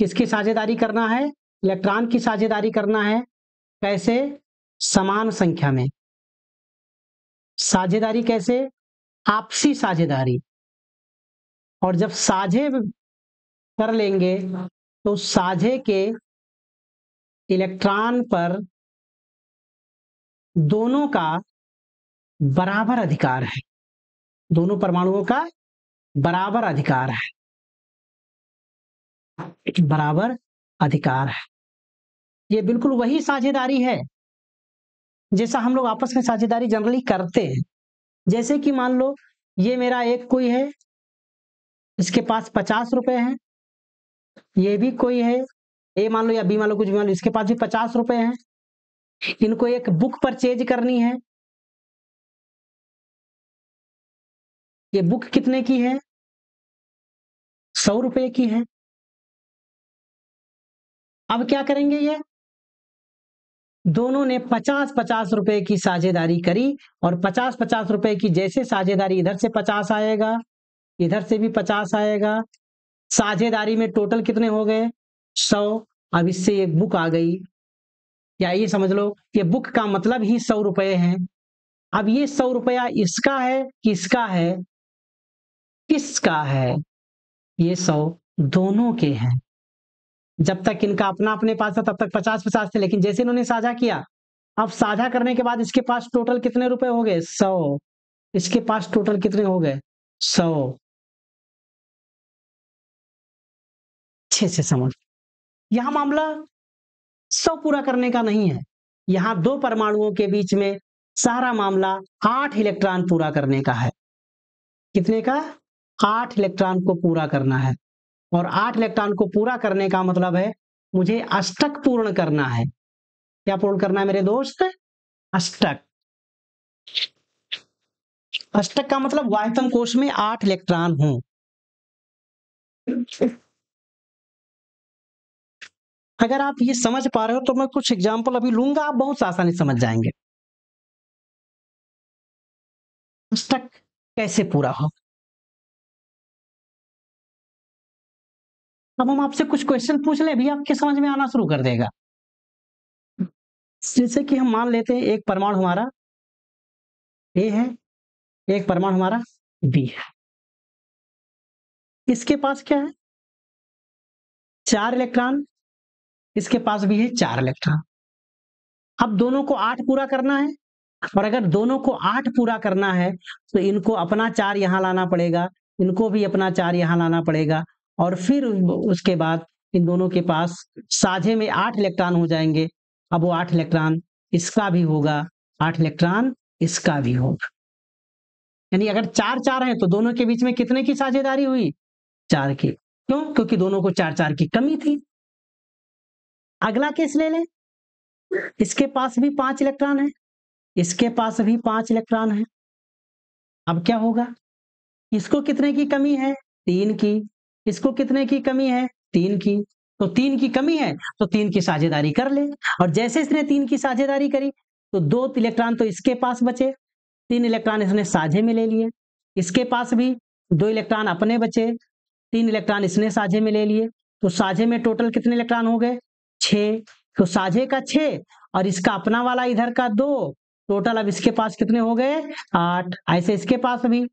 किसकी साझेदारी करना है, इलेक्ट्रॉन की साझेदारी करना है। कैसे, समान संख्या में। साझेदारी कैसे, आपसी साझेदारी। और जब साझे कर लेंगे तो साझे के इलेक्ट्रॉन पर दोनों का बराबर अधिकार है, दोनों परमाणुओं का बराबर अधिकार है, बराबर अधिकार है। ये बिल्कुल वही साझेदारी है जैसा हम लोग आपस में साझेदारी जनरली करते हैं। जैसे कि मान लो ये मेरा एक कोई है, इसके पास 50 रुपए हैं, ये भी कोई है, ए मान लो या बी मान लो, कुछ भी मान लो, इसके पास भी 50 रुपए हैं। इनको एक बुक परचेज करनी है, ये बुक कितने की है, 100 रुपए की है। अब क्या करेंगे, ये दोनों ने 50-50 रुपए की साझेदारी करी, और 50-50 रुपए की जैसे साझेदारी, इधर से 50 आएगा, इधर से भी 50 आएगा, साझेदारी में टोटल कितने हो गए, 100। अब इससे एक बुक आ गई, या ये समझ लो ये बुक का मतलब ही 100 रुपए है। अब ये 100 रुपया इसका है, किसका है, किसका है, ये 100 दोनों के हैं। जब तक इनका अपना अपने पास था तब तक 50-50 थे, लेकिन जैसे इन्होंने साझा किया, अब साझा करने के बाद इसके पास टोटल कितने रुपए हो गए, 100। इसके पास टोटल कितने हो गए, 100। अच्छे से समझ, यहां मामला 100 पूरा करने का नहीं है, यहां दो परमाणुओं के बीच में सारा मामला 8 इलेक्ट्रॉन पूरा करने का है। कितने का, 8 इलेक्ट्रॉन को पूरा करना है। और 8 इलेक्ट्रॉन को पूरा करने का मतलब है मुझे अष्टक पूर्ण करना है। क्या पूर्ण करना है मेरे दोस्त, अष्टक। अष्टक का मतलब वाह्यतम कोश में 8 इलेक्ट्रॉन हों। अगर आप ये समझ पा रहे हो तो मैं कुछ एग्जाम्पल अभी लूंगा, आप बहुत आसानी से समझ जाएंगे अष्टक कैसे पूरा हो। अब हम आपसे कुछ क्वेश्चन पूछ लें, भी आपके समझ में आना शुरू कर देगा। जैसे कि हम मान लेते हैं एक परमाणु हमारा ए है, एक परमाणु हमारा बी है। इसके पास क्या है? 4 इलेक्ट्रॉन, इसके पास भी है 4 इलेक्ट्रॉन। अब दोनों को 8 पूरा करना है, और अगर दोनों को 8 पूरा करना है तो इनको अपना 4 यहां लाना पड़ेगा, इनको भी अपना 4 यहां लाना पड़ेगा, और फिर उसके बाद इन दोनों के पास साझे में 8 इलेक्ट्रॉन हो जाएंगे। अब वो 8 इलेक्ट्रॉन इसका भी होगा, 8 इलेक्ट्रॉन इसका भी होगा। यानी अगर 4 4 है तो दोनों के बीच में कितने की साझेदारी हुई? 4 की। क्यों? क्योंकि दोनों को 4 4 की कमी थी। अगला केस ले लें, इसके पास भी 5 इलेक्ट्रॉन है, इसके पास भी 5 इलेक्ट्रॉन है। अब क्या होगा? इसको कितने की कमी है? 3 की। इसको कितने की कमी है? 3 की। तो 3 की कमी है तो 3 की साझेदारी कर ले, और जैसे इसने 3 की साझेदारी करी तो 2 इलेक्ट्रॉन तो इसके पास बचे, 3 इलेक्ट्रॉन इसने साझे में ले लिए। इसके पास भी 2 इलेक्ट्रॉन अपने बचे, 3 इलेक्ट्रॉन इसने साझे में ले लिए। तो साझे में टोटल कितने इलेक्ट्रॉन हो गए? 6। तो साझे का 6 और इसका अपना वाला इधर का 2, टोटल अब इसके पास कितने हो गए? 8। ऐसे इसके पास भी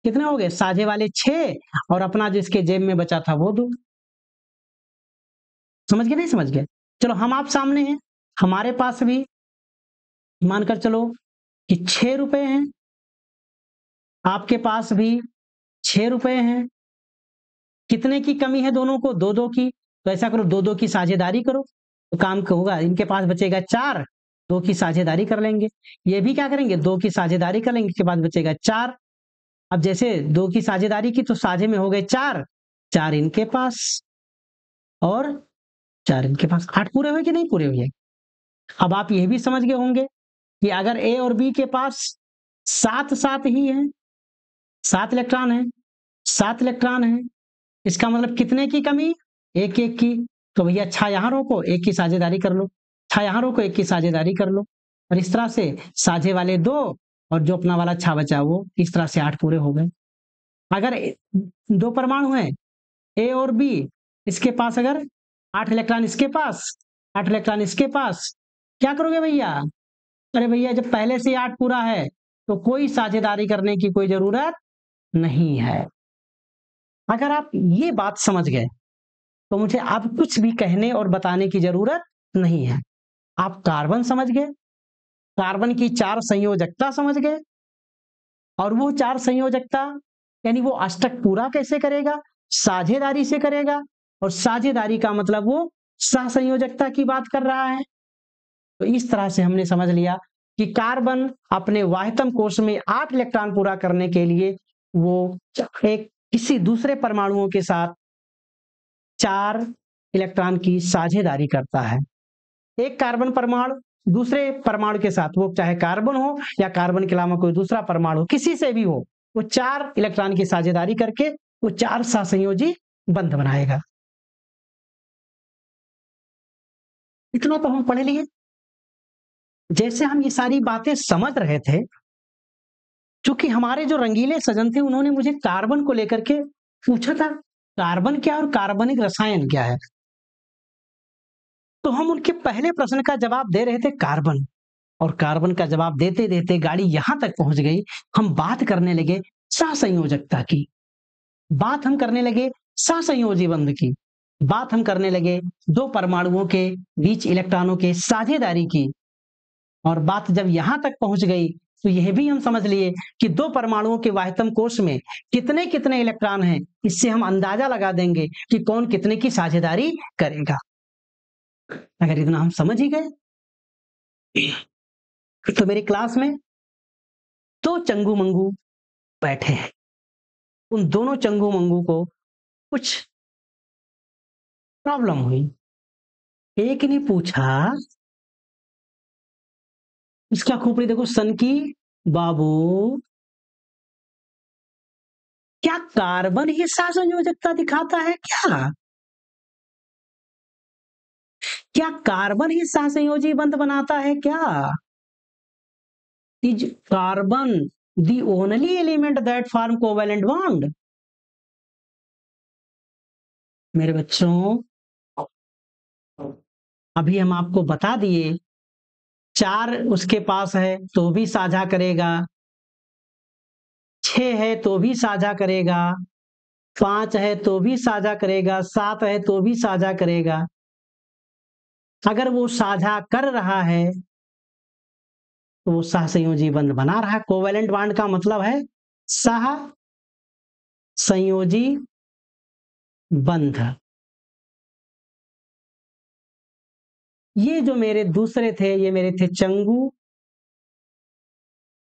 कितने हो गए? साझे वाले 6 और अपना जो इसके जेब में बचा था वो 2। समझ गए? नहीं समझ गए? चलो हम आप सामने हैं, हमारे पास भी मानकर चलो कि 6 रुपए हैं, आपके पास भी 6 रुपए हैं। कितने की कमी है दोनों को? 2 2 की। तो ऐसा करो, 2 2 की साझेदारी करो तो काम क्या होगा? इनके पास बचेगा 4, 2 की साझेदारी कर लेंगे। ये भी क्या करेंगे? 2 की साझेदारी कर लेंगे, इसके बाद बचेगा 4। अब जैसे 2 की साझेदारी की तो साझे में हो गए 4, 4 इनके पास और 4 इनके पास। 8 पूरे हुए कि नहीं पूरे हुए? अब आप ये भी समझ गए होंगे कि अगर ए और बी के पास 7 7 ही है, 7 इलेक्ट्रॉन है, 7 इलेक्ट्रॉन है, इसका मतलब कितने की कमी? 1 1 की। तो भैया 6 यहां रोको, 1 की साझेदारी कर लो, 6 यहां रोको, 1 की साझेदारी कर लो, और इस तरह से साझे वाले 2 और जो अपना वाला 6 बचा वो, इस तरह से 8 पूरे हो गए। अगर 2 परमाणु हैं ए और बी, इसके पास अगर 8 इलेक्ट्रॉन इसके पास, 8 इलेक्ट्रॉन इसके पास, क्या करोगे भैया? अरे भैया जब पहले से 8 पूरा है तो कोई साझेदारी करने की कोई जरूरत नहीं है। अगर आप ये बात समझ गए तो मुझे अब कुछ भी कहने और बताने की जरूरत नहीं है। आप कार्बन समझ गए, कार्बन की 4 संयोजकता समझ गए, और वो 4 संयोजकता यानी वो अष्टक पूरा कैसे करेगा? साझेदारी से करेगा, और साझेदारी का मतलब वो सहसंयोजकता की बात कर रहा है। तो इस तरह से हमने समझ लिया कि कार्बन अपने वाहितम कोश में 8 इलेक्ट्रॉन पूरा करने के लिए वो एक किसी दूसरे परमाणुओं के साथ 4 इलेक्ट्रॉन की साझेदारी करता है। एक कार्बन परमाणु दूसरे परमाणु के साथ, वो चाहे कार्बन हो या कार्बन के अलावा कोई दूसरा परमाणु, किसी से भी हो, वो 4 इलेक्ट्रॉन की साझेदारी करके वो 4 सहसंयोजी बंध बनाएगा। इतना तो हम पढ़ लिए। जैसे हम ये सारी बातें समझ रहे थे, चूंकि हमारे जो रंगीले सजन थे उन्होंने मुझे कार्बन को लेकर के पूछा था, कार्बन क्या और कार्बनिक रसायन क्या है? तो हम उनके पहले प्रश्न का जवाब दे रहे थे कार्बन, और कार्बन का जवाब देते देते गाड़ी यहां तक पहुंच गई, हम बात करने लगे सहसंयोजकता की, बात हम करने लगे सहसंयोजी बंध की, बात हम करने लगे 2 परमाणुओं के बीच इलेक्ट्रॉनों के साझेदारी की, और बात जब यहां तक पहुंच गई तो यह भी हम समझ लिए कि 2 परमाणुओं के वाहितम कोश में कितने कितने इलेक्ट्रॉन हैं, इससे हम अंदाजा लगा देंगे कि कौन कितने की साझेदारी करेगा। अगर इतना हम समझ ही गए तो मेरी क्लास में 2 चंगू मंगू बैठे हैं, उन दोनों चंगू मंगू को कुछ प्रॉब्लम हुई। एक ने पूछा, इसका खोपड़ी देखो सन की, बाबू क्या कार्बन ही सहसंयोजकता दिखाता है क्या? क्या कार्बन ही सहसंयोजी बंध बनाता है क्या? Is carbon the only element that form covalent bond? मेरे बच्चों, अभी हम आपको बता दिए 4 उसके पास है तो भी साझा करेगा, 6 है तो भी साझा करेगा, 5 है तो भी साझा करेगा, 7 है तो भी साझा करेगा। अगर वो साझा कर रहा है तो वो सहसंयोजी बंध बना रहा है। कोवैलेंट बॉन्ड का मतलब है सह संयोजी बंध। ये जो मेरे दूसरे थे, ये मेरे थे चंगू,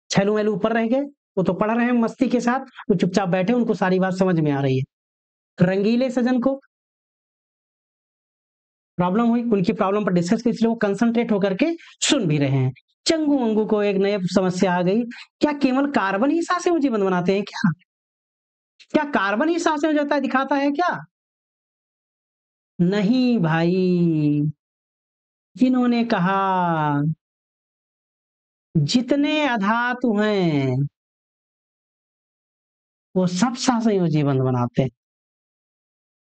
छेलू वेलू ऊपर रह गए, वो तो पढ़ रहे हैं मस्ती के साथ, वो चुपचाप बैठे, उनको सारी बात समझ में आ रही है। रंगीले सजन को प्रॉब्लम हुई, उनकी प्रॉब्लम पर डिस्कस की, इसलिए वो कंसंट्रेट होकर के सुन भी रहे हैं। चंगू मंगू को एक नई समस्या आ गई, क्या केवल कार्बन ही सहसंयोजी बंध बनाते हैं क्या? क्या कार्बन ही सहसंयोजकता दिखाता है क्या? नहीं भाई, जिन्होंने कहा जितने अधातु हैं वो सब सहसंयोजी बंध बनाते हैं।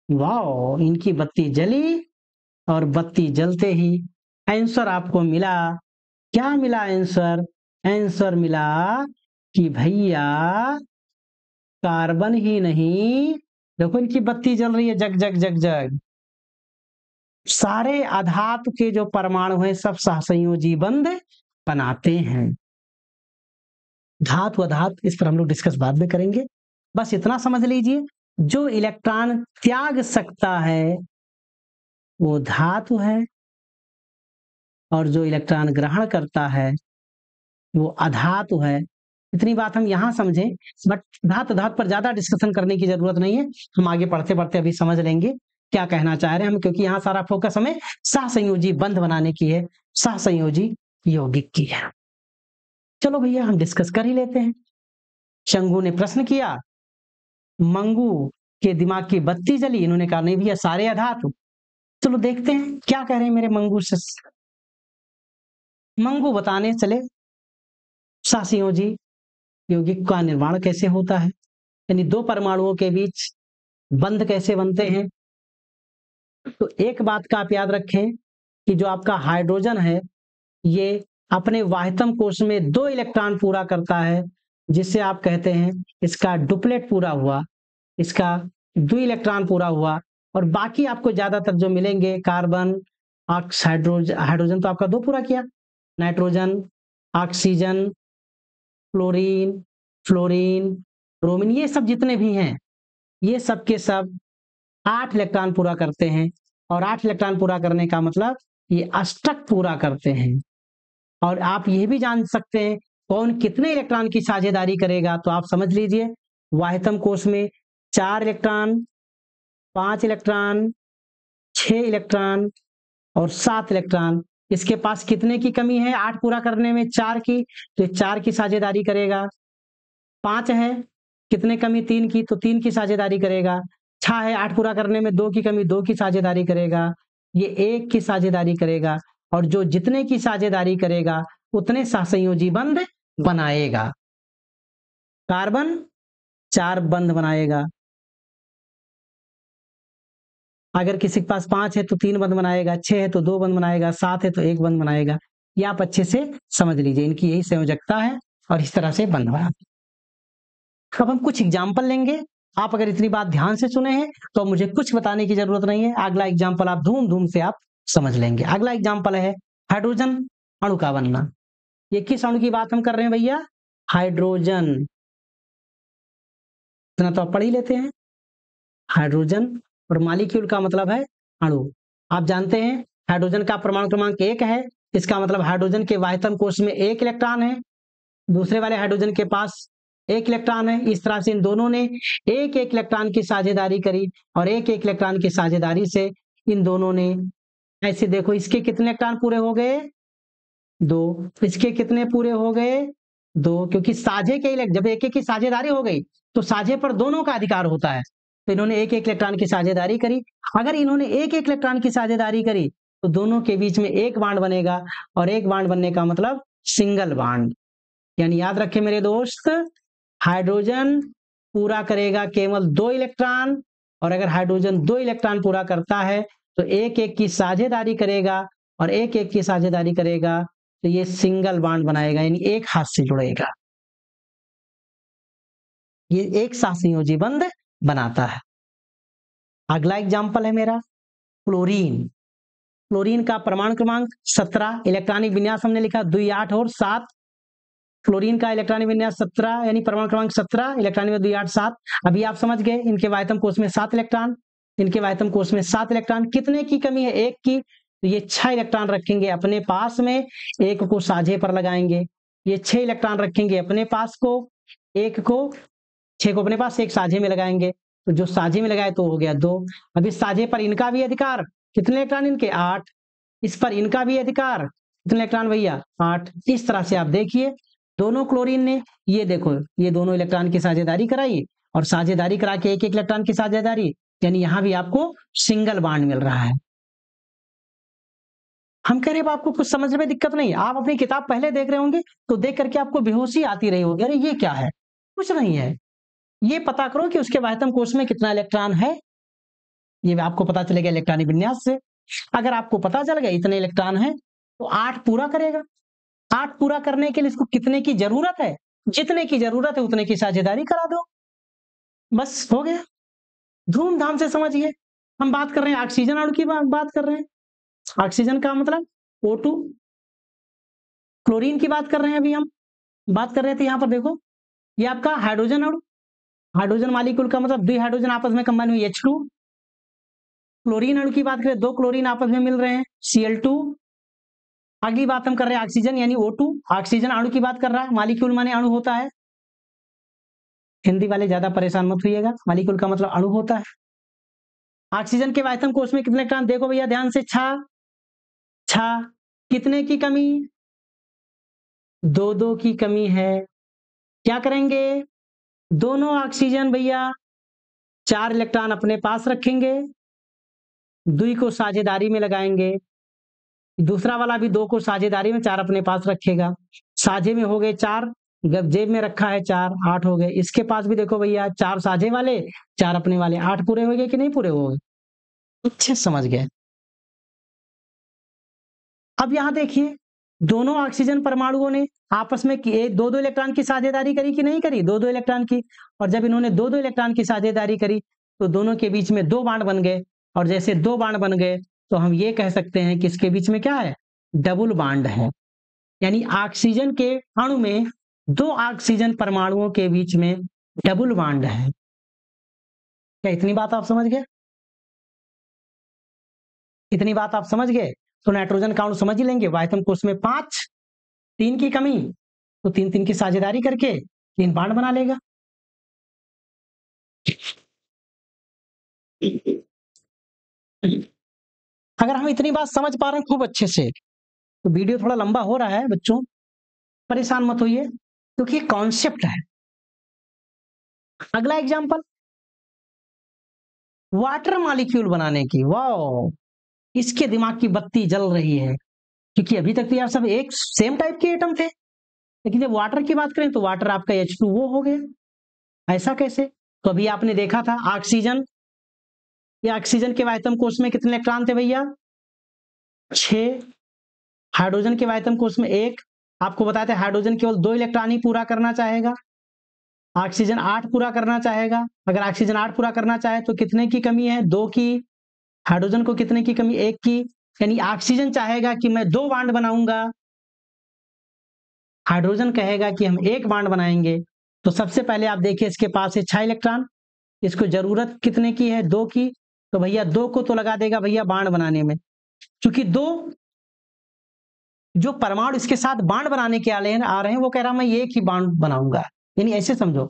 वाह, इनकी बत्ती जली और बत्ती जलते ही आंसर आपको मिला। क्या मिला आंसर? आंसर मिला कि भैया कार्बन ही नहीं, देखो इनकी बत्ती जल रही है, जग जग जग जग। सारे अधातु के जो परमाणु हैं सब सहसंयोजी बंध बनाते हैं। धातु अधातु इस पर हम लोग डिस्कस बाद में करेंगे। बस इतना समझ लीजिए, जो इलेक्ट्रॉन त्याग सकता है वो धातु है, और जो इलेक्ट्रॉन ग्रहण करता है वो अधातु है। इतनी बात हम यहाँ समझें, बट धातु धातु पर ज्यादा डिस्कशन करने की जरूरत नहीं है, हम आगे पढ़ते पढ़ते अभी समझ लेंगे क्या कहना चाह रहे हैं हम, क्योंकि यहाँ सारा फोकस हमें सहसंयोजी बंध बनाने की है, सहसंयोजी यौगिक की है। चलो भैया हम डिस्कस कर ही लेते हैं। शंगू ने प्रश्न किया, मंगू के दिमाग की बत्ती जली, इन्होंने कहा नहीं भैया सारे अधातु। चलो देखते हैं क्या कह रहे हैं मेरे मंगू से। मंगू बताने चले सहसंयोजी यौगिक का निर्माण कैसे होता है, यानी दो परमाणुओं के बीच बंध कैसे बनते हैं। तो एक बात का आप याद रखें कि जो आपका हाइड्रोजन है ये अपने वाहितम कोश में 2 इलेक्ट्रॉन पूरा करता है, जिससे आप कहते हैं इसका डुप्लेट पूरा हुआ, इसका 2 इलेक्ट्रॉन पूरा हुआ। और बाकी आपको ज्यादातर जो मिलेंगे कार्बन, हाइड्रोजन तो आपका 2 पूरा किया, nitrogen, oxygen, chlorine, fluorine, bromine, ये सब जितने भी हैं ये सब के सब 8 इलेक्ट्रॉन पूरा करते हैं। और 8 इलेक्ट्रॉन पूरा करने का मतलब ये अष्टक पूरा करते हैं। और आप ये भी जान सकते हैं कौन कितने इलेक्ट्रॉन की साझेदारी करेगा, तो आप समझ लीजिए वाहितम कोश में 4 इलेक्ट्रॉन, 5 इलेक्ट्रॉन, 6 इलेक्ट्रॉन और 7 इलेक्ट्रॉन, इसके पास कितने की कमी है 8 पूरा करने में? 4 की, तो 4 की साझेदारी करेगा। 5 है, कितने कमी? 3 की, तो 3 की साझेदारी करेगा। 6 है 8 पूरा करने में, 2 की कमी, 2 की साझेदारी करेगा। ये 1 की साझेदारी करेगा, और जो जितने की साझेदारी करेगा उतने सहसंयोजी बंध बनाएगा। कार्बन 4 बंध बनाएगा, अगर किसी के पास 5 है तो 3 बंध बनाएगा, 6 है तो 2 बंध बनाएगा, 7 है तो 1 बंध बनाएगा। ये आप अच्छे से समझ लीजिए, इनकी यही संयोजकता है और इस तरह से बंध बना। अब हम कुछ एग्जाम्पल लेंगे, आप अगर इतनी बात ध्यान से सुने हैं तो मुझे कुछ बताने की जरूरत नहीं है, अगला एग्जाम्पल आप धूम धूम से आप समझ लेंगे। अगला एग्जाम्पल है हाइड्रोजन अणु का बनना। ये किस अणु की बात हम कर रहे हैं भैया? हाइड्रोजन। इतना तो आप पढ़ ही लेते हैं, हाइड्रोजन, और मालिक्यूल का मतलब है अणु। आप जानते हैं हाइड्रोजन का परमाणु क्रमांक 1 है, इसका मतलब हाइड्रोजन के वाहितम कोश में 1 इलेक्ट्रॉन है, दूसरे वाले हाइड्रोजन के पास 1 इलेक्ट्रॉन है। इस तरह से इन दोनों ने एक एक इलेक्ट्रॉन की साझेदारी करी, और एक एक इलेक्ट्रॉन की साझेदारी से इन दोनों ने, ऐसे देखो इसके कितने इलेक्ट्रॉन पूरे हो गए? 2। इसके कितने पूरे हो गए? 2, क्योंकि साझे के जब एक एक की साझेदारी हो गई तो साझे पर दोनों का अधिकार होता है, तो इन्होंने एक एक इलेक्ट्रॉन की साझेदारी करी। अगर इन्होंने एक एक इलेक्ट्रॉन की साझेदारी करी तो दोनों के बीच में एक बांड बनेगा, और एक बांड बनने का मतलब सिंगल बांड। यानी याद रखें मेरे दोस्त, हाइड्रोजन पूरा करेगा केवल 2 इलेक्ट्रॉन, और अगर हाइड्रोजन 2 इलेक्ट्रॉन पूरा करता है तो एक एक की साझेदारी करेगा, और एक एक की साझेदारी करेगा तो ये सिंगल बॉन्ड बनाएगा, यानी एक हाथ से जुड़ेगा, ये एक साथ संयोजी बंध बनाता है। अगला एग्जाम्पल है मेरा क्लोरीन। क्लोरीन का परमाणु क्रमांक 17, इलेक्ट्रॉनिक विन्यास हमने लिखा 2 8 और 7। क्लोरीन का इलेक्ट्रॉनिक विन्यास 17 यानी परमाणु क्रमांक 17, इलेक्ट्रॉनिक में 2 8 7। अभी आप समझ गए, इनके वायतम कोष में 7 इलेक्ट्रॉन, इनके वायतम कोष में 7 इलेक्ट्रॉन, कितने की कमी है? एक की। तो ये 6 इलेक्ट्रॉन रखेंगे अपने पास में, एक को साझे पर लगाएंगे। ये 6 इलेक्ट्रॉन रखेंगे अपने पास को, एक को 6 को अपने पास, एक साझे में लगाएंगे। तो जो साझे में लगाए तो हो गया 2। अब इस साझे पर इनका भी अधिकार, कितने इलेक्ट्रॉन इनके? 8। इस पर इनका भी अधिकार, कितने इलेक्ट्रॉन भैया? 8। इस तरह से आप देखिए दोनों क्लोरीन ने, ये देखो, ये दोनों इलेक्ट्रॉन की साझेदारी कराई, और साझेदारी करा के एक एक इलेक्ट्रॉन की साझेदारी, यानी यहां भी आपको सिंगल बॉन्ड मिल रहा है। हम कह रहे हैं आपको कुछ समझने में दिक्कत नहीं, आप अपनी किताब पहले देख रहे होंगे तो देख करके आपको बेहोशी आती रही होगी, अरे ये क्या है? कुछ नहीं है, ये पता करो कि उसके वायतम कोष में कितना इलेक्ट्रॉन है, ये आपको पता चलेगा इलेक्ट्रॉनिक विन्यास से। अगर आपको पता चल गया इतने इलेक्ट्रॉन है तो 8 पूरा करेगा। 8 पूरा करने के लिए इसको कितने की जरूरत है? जितने की जरूरत है उतने की साझेदारी करा दो, बस हो गया। धूमधाम से समझिए। हम बात कर रहे हैं ऑक्सीजन अणु की, बात कर रहे हैं। ऑक्सीजन का मतलब O2। क्लोरीन की बात कर रहे हैं, अभी हम बात कर रहे थे। यहां पर देखो, ये आपका हाइड्रोजन अणु, हाइड्रोजन मॉलिक्यूल का मतलब 2 हाइड्रोजन आपस में कंबाइन हुई H2। क्लोरीन अणु की बात करें, 2 क्लोरीन आपस में मिल रहे हैं Cl2। अगली बात हम कर रहे हैं ऑक्सीजन यानी O2। ऑक्सीजन अणु की बात कर रहा है, मॉलिक्यूल माने अणु होता है, हिंदी वाले ज्यादा परेशान मत होइएगा, मॉलिक्यूल का मतलब अणु होता है। ऑक्सीजन के वायतम कोष में कितने इलेक्ट्रॉन? देखो भैया ध्यान से, 6। कितने की कमी? 2 की कमी है। क्या करेंगे? दोनों ऑक्सीजन भैया 4 इलेक्ट्रॉन अपने पास रखेंगे, 2 को साझेदारी में लगाएंगे, दूसरा वाला भी 2 को साझेदारी में, 4 अपने पास रखेगा। साझे में हो गए 4, जेब में रखा है 4, 8 हो गए। इसके पास भी देखो भैया 4 साझे वाले, 4 अपने वाले, 8 पूरे हो गए कि नहीं पूरे हो गए? अच्छे समझ गए। अब यहां देखिए, दोनों ऑक्सीजन परमाणुओं ने आपस में 2-2 इलेक्ट्रॉन की साझेदारी करी कि नहीं करी? 2-2 इलेक्ट्रॉन की। और जब इन्होंने 2-2 इलेक्ट्रॉन की साझेदारी करी तो दोनों के बीच में 2 बॉन्ड बन गए, और जैसे 2 बॉन्ड बन गए तो हम ये कह सकते हैं कि इसके बीच में क्या है? डबल बॉन्ड है। यानी ऑक्सीजन के अणु में 2 ऑक्सीजन परमाणुओं के बीच में डबल बॉन्ड है। क्या इतनी बात आप समझ गए? इतनी बात आप समझ गए? तो नाइट्रोजन का अणु समझ ही लेंगे, वायतम कोष में 5, 3 की कमी, तो 3-3 की साझेदारी करके 3 बॉन्ड बना लेगा। अगर हम इतनी बात समझ पा रहे हैं खूब अच्छे से, तो वीडियो थोड़ा लंबा हो रहा है बच्चों, परेशान मत होइए, क्योंकि कॉन्सेप्ट है। अगला एग्जांपल, वाटर मॉलिक्यूल बनाने की। वाओ, इसके दिमाग की बत्ती जल रही है, क्योंकि अभी तक तो यार सब एक सेम टाइप के एटम थे, लेकिन जब वाटर की बात करें तो वाटर आपका H2O हो गया। ऐसा कैसे? तो अभी आपने देखा था ऑक्सीजन, या ऑक्सीजन के वायतम कोष में कितने इलेक्ट्रॉन थे भैया? 6। हाइड्रोजन के वायतम कोष में 1। आपको बताया था हाइड्रोजन केवल 2 इलेक्ट्रॉन ही पूरा करना चाहेगा, ऑक्सीजन 8 पूरा करना चाहेगा। अगर ऑक्सीजन 8 पूरा करना चाहे तो कितने की कमी है? 2 की। हाइड्रोजन को कितने की कमी? 1 की। यानी ऑक्सीजन चाहेगा कि मैं 2 बॉन्ड बनाऊंगा, हाइड्रोजन कहेगा कि हम 1 बॉन्ड बनाएंगे। तो सबसे पहले आप देखिए, इसके पास है 6 इलेक्ट्रॉन, इसको जरूरत कितने की है? 2 की। तो भैया 2 को तो लगा देगा भैया बॉन्ड बनाने में, क्योंकि 2 जो परमाणु इसके साथ बॉन्ड बनाने के आ रहे हैं, वो कह रहा मैं 1 ही बॉन्ड बनाऊंगा। यानी ऐसे समझो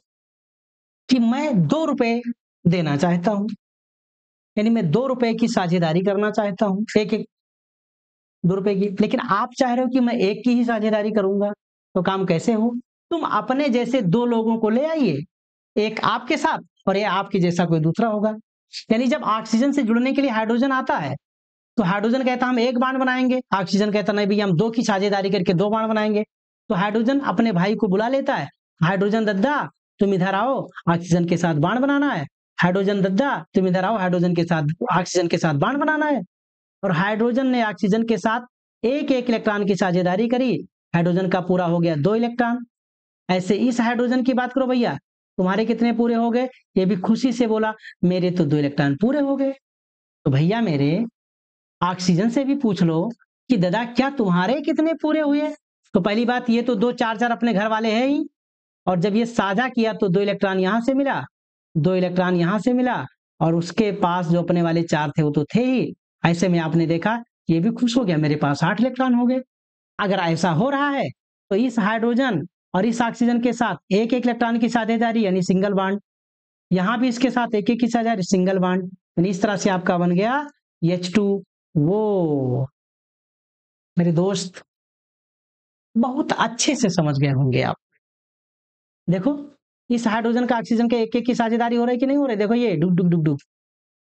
कि मैं 2 रुपए देना चाहता हूं, यानी मैं 2 रुपए की साझेदारी करना चाहता हूं, एक 2 रुपए की। लेकिन आप चाह रहे हो कि मैं 1 की ही साझेदारी करूंगा, तो काम कैसे हो? तुम अपने जैसे 2 लोगों को ले आइए, एक आपके साथ और ये आपके जैसा कोई दूसरा होगा। यानी जब ऑक्सीजन से जुड़ने के लिए हाइड्रोजन आता है तो हाइड्रोजन कहता हम 1 बॉन्ड बनाएंगे, ऑक्सीजन कहता नहीं भैया हम 2 की साझेदारी करके 2 बॉन्ड बनाएंगे। तो हाइड्रोजन अपने भाई को बुला लेता है, हाइड्रोजन दद्दा तुम इधर आओ, ऑक्सीजन के साथ बॉन्ड बनाना है। हाइड्रोजन दद्दा तुम इधर आओ, हाइड्रोजन के साथ ऑक्सीजन के साथ बॉन्ड बनाना है। और हाइड्रोजन ने ऑक्सीजन के साथ एक एक इलेक्ट्रॉन की साझेदारी करी, हाइड्रोजन का पूरा हो गया 2 इलेक्ट्रॉन। ऐसे इस हाइड्रोजन की बात करो भैया, तुम्हारे कितने पूरे हो गए? ये भी खुशी से बोला मेरे तो 2 इलेक्ट्रॉन पूरे हो गए। तो भैया मेरे ऑक्सीजन से भी पूछ लो कि दादा क्या तुम्हारे कितने पूरे हुए? तो पहली बात ये तो 2 4 4 अपने घर वाले हैं ही, और जब ये साझा किया तो 2 इलेक्ट्रॉन यहां से मिला, 2 इलेक्ट्रॉन यहां से मिला, और उसके पास जो अपने वाले 4 थे वो तो थे ही। ऐसे में आपने देखा ये भी खुश हो गया, मेरे पास 8 इलेक्ट्रॉन हो गए। अगर ऐसा हो रहा है तो इस हाइड्रोजन और इस ऑक्सीजन के साथ एक एक इलेक्ट्रॉन की साझेदारी यानी सिंगल बॉन्ड, यहां भी इसके साथ एक एक की साझेदारी सिंगल बॉन्ड, यानी इस तरह से आपका बन गया H2। वो मेरे दोस्त बहुत अच्छे से समझ गए होंगे आप। देखो इस हाइड्रोजन का ऑक्सीजन के एक एक की साझेदारी हो रही है कि नहीं हो रही? देखो ये डुक डुक डुक डुक,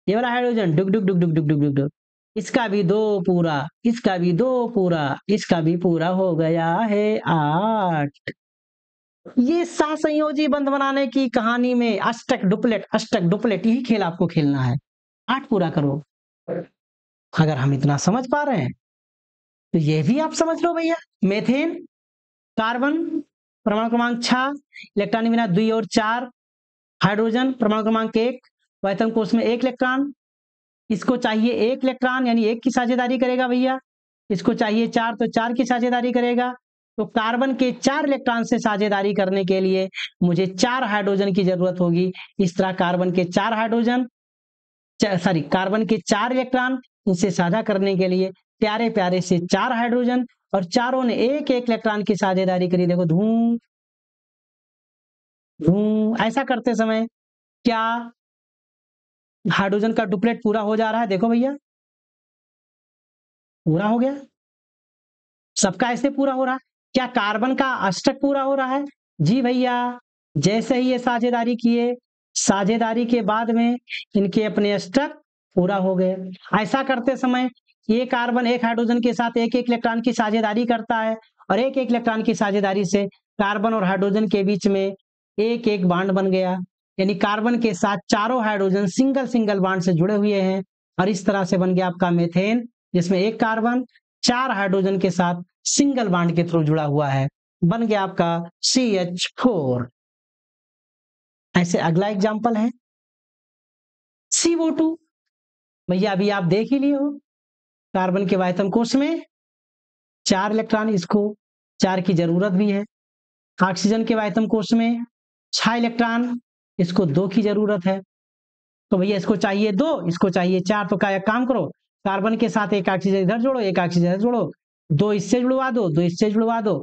ये वाला हाइड्रोजन डुक डुक डुक डुक डुक डुक डुक डुक, इसका भी 2 पूरा, इसका भी 2 पूरा, इसका भी पूरा हो गया है 8। ये सहसंयोजी बंध बनाने की कहानी में अष्टक डुप्लेट यही खेल आपको खेलना है। 8 पूरा करो। अगर हम इतना समझ पा रहे हैं तो ये भी आप समझ लो भैया। मेथेन, कार्बन परमाणु क्रमांक 6, इलेक्ट्रॉन बिना 2 और 4, हाइड्रोजन परमाणु क्रमांक 1, आयतन कोष में 1 इलेक्ट्रॉन, इसको चाहिए 1 इलेक्ट्रॉन यानी 1 की साझेदारी करेगा भैया, इसको चाहिए 4 तो 4 की साझेदारी करेगा। तो कार्बन के 4 इलेक्ट्रॉन से साझेदारी करने के लिए मुझे 4 हाइड्रोजन की जरूरत होगी। इस तरह कार्बन के 4 हाइड्रोजन, सॉरी कार्बन के 4 इलेक्ट्रॉन इनसे साझा करने के लिए प्यारे प्यारे से 4 हाइड्रोजन, और चारों ने एक एक इलेक्ट्रॉन की साझेदारी करी। देखो धूम धूम, ऐसा करते समय क्या हाइड्रोजन का डुप्लेट पूरा हो जा रहा है? देखो भैया पूरा हो गया, सबका ऐसे पूरा हो रहा है। क्या कार्बन का अष्टक पूरा हो रहा है? जी भैया, जैसे ही ये साझेदारी किए, साझेदारी के बाद में इनके अपने अष्टक पूरा हो गए। ऐसा करते समय ये कार्बन एक हाइड्रोजन के साथ एक एक इलेक्ट्रॉन की साझेदारी करता है, और एक एक इलेक्ट्रॉन की साझेदारी से कार्बन और हाइड्रोजन के बीच में एक एक बॉन्ड बन गया, यानी कार्बन के साथ चारों हाइड्रोजन सिंगल सिंगल बॉन्ड से जुड़े हुए हैं। और इस तरह से बन गया आपका मेथेन, जिसमें एक कार्बन 4 हाइड्रोजन के साथ सिंगल बॉन्ड के थ्रू जुड़ा हुआ है, बन गया आपका CH4। ऐसे अगला एग्जांपल है CO2। भैया अभी आप देख ही लिए हो, कार्बन के आयतन कोष में 4 इलेक्ट्रॉन, इसको 4 की जरूरत भी है। ऑक्सीजन के आयतन कोष में 6 इलेक्ट्रॉन, इसको 2 की जरूरत है। तो भैया इसको चाहिए 2, इसको चाहिए 4, तो क्या काम करो, कार्बन के साथ एक ऑक्सीजन इधर जोड़ो, एक ऑक्सीजन इधर जोड़ो, 2 इससे जुड़वा दो, 2 इससे जुड़वा दो।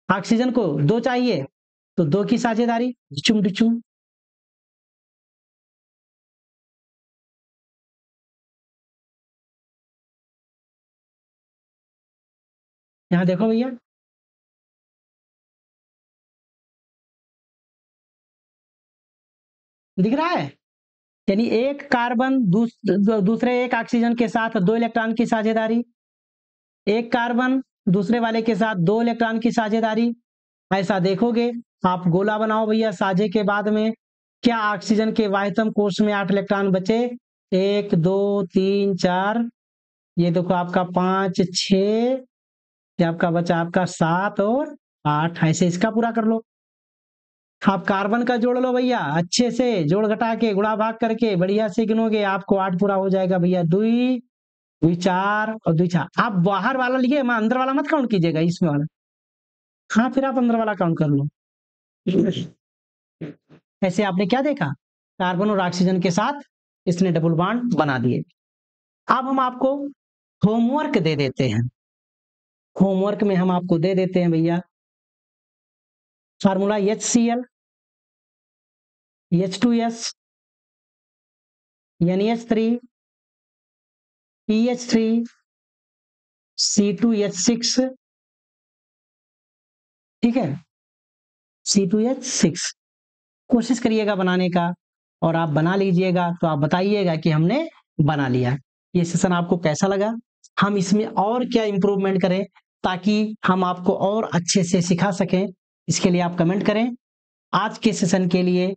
ऑक्सीजन को 2 चाहिए तो 2 की साझेदारी, डिचुम डिचुम। यहां देखो भैया, दिख रहा है? यानी एक कार्बन दूसरे एक ऑक्सीजन के साथ 2 इलेक्ट्रॉन की साझेदारी, एक कार्बन दूसरे वाले के साथ 2 इलेक्ट्रॉन की साझेदारी। ऐसा देखोगे, आप गोला बनाओ भैया साझे के बाद में, क्या ऑक्सीजन के वायतम कोष में 8 इलेक्ट्रॉन बचे? 1 2 3 4, ये देखो आपका 5 6, ये आपका बचा आपका 7 और 8। ऐसे इसका पूरा कर लो। आप कार्बन का जोड़ लो भैया, अच्छे से जोड़ घटा के गुणा भाग करके बढ़िया से गिनोगे, आपको 8 पूरा हो जाएगा भैया। 2 2 4 और 2 4। आप बाहर वाला लिखिए, अंदर वाला मत काउंट कीजिएगा, इसमें वाला। हाँ फिर आप अंदर वाला काउंट कर लो। ऐसे आपने क्या देखा, कार्बन और ऑक्सीजन के साथ इसने डबल बॉन्ड बना दिए। अब हम आपको होमवर्क दे देते हैं। होमवर्क में हम आपको दे देते हैं भैया formula HCl, H2S, NH3, PH3, C2H6, ठीक है, C2H6। कोशिश करिएगा बनाने का, और आप बना लीजिएगा तो आप बताइएगा कि हमने बना लिया। ये सेशन आपको कैसा लगा, हम इसमें और क्या इंप्रूवमेंट करें ताकि हम आपको और अच्छे से सिखा सकें, इसके लिए आप कमेंट करें। आज के सेशन के लिए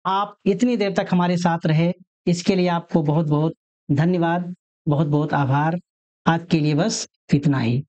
आप इतनी देर तक हमारे साथ रहे, इसके लिए आपको बहुत-बहुत धन्यवाद, बहुत-बहुत आभार। आज के लिए बस इतना ही।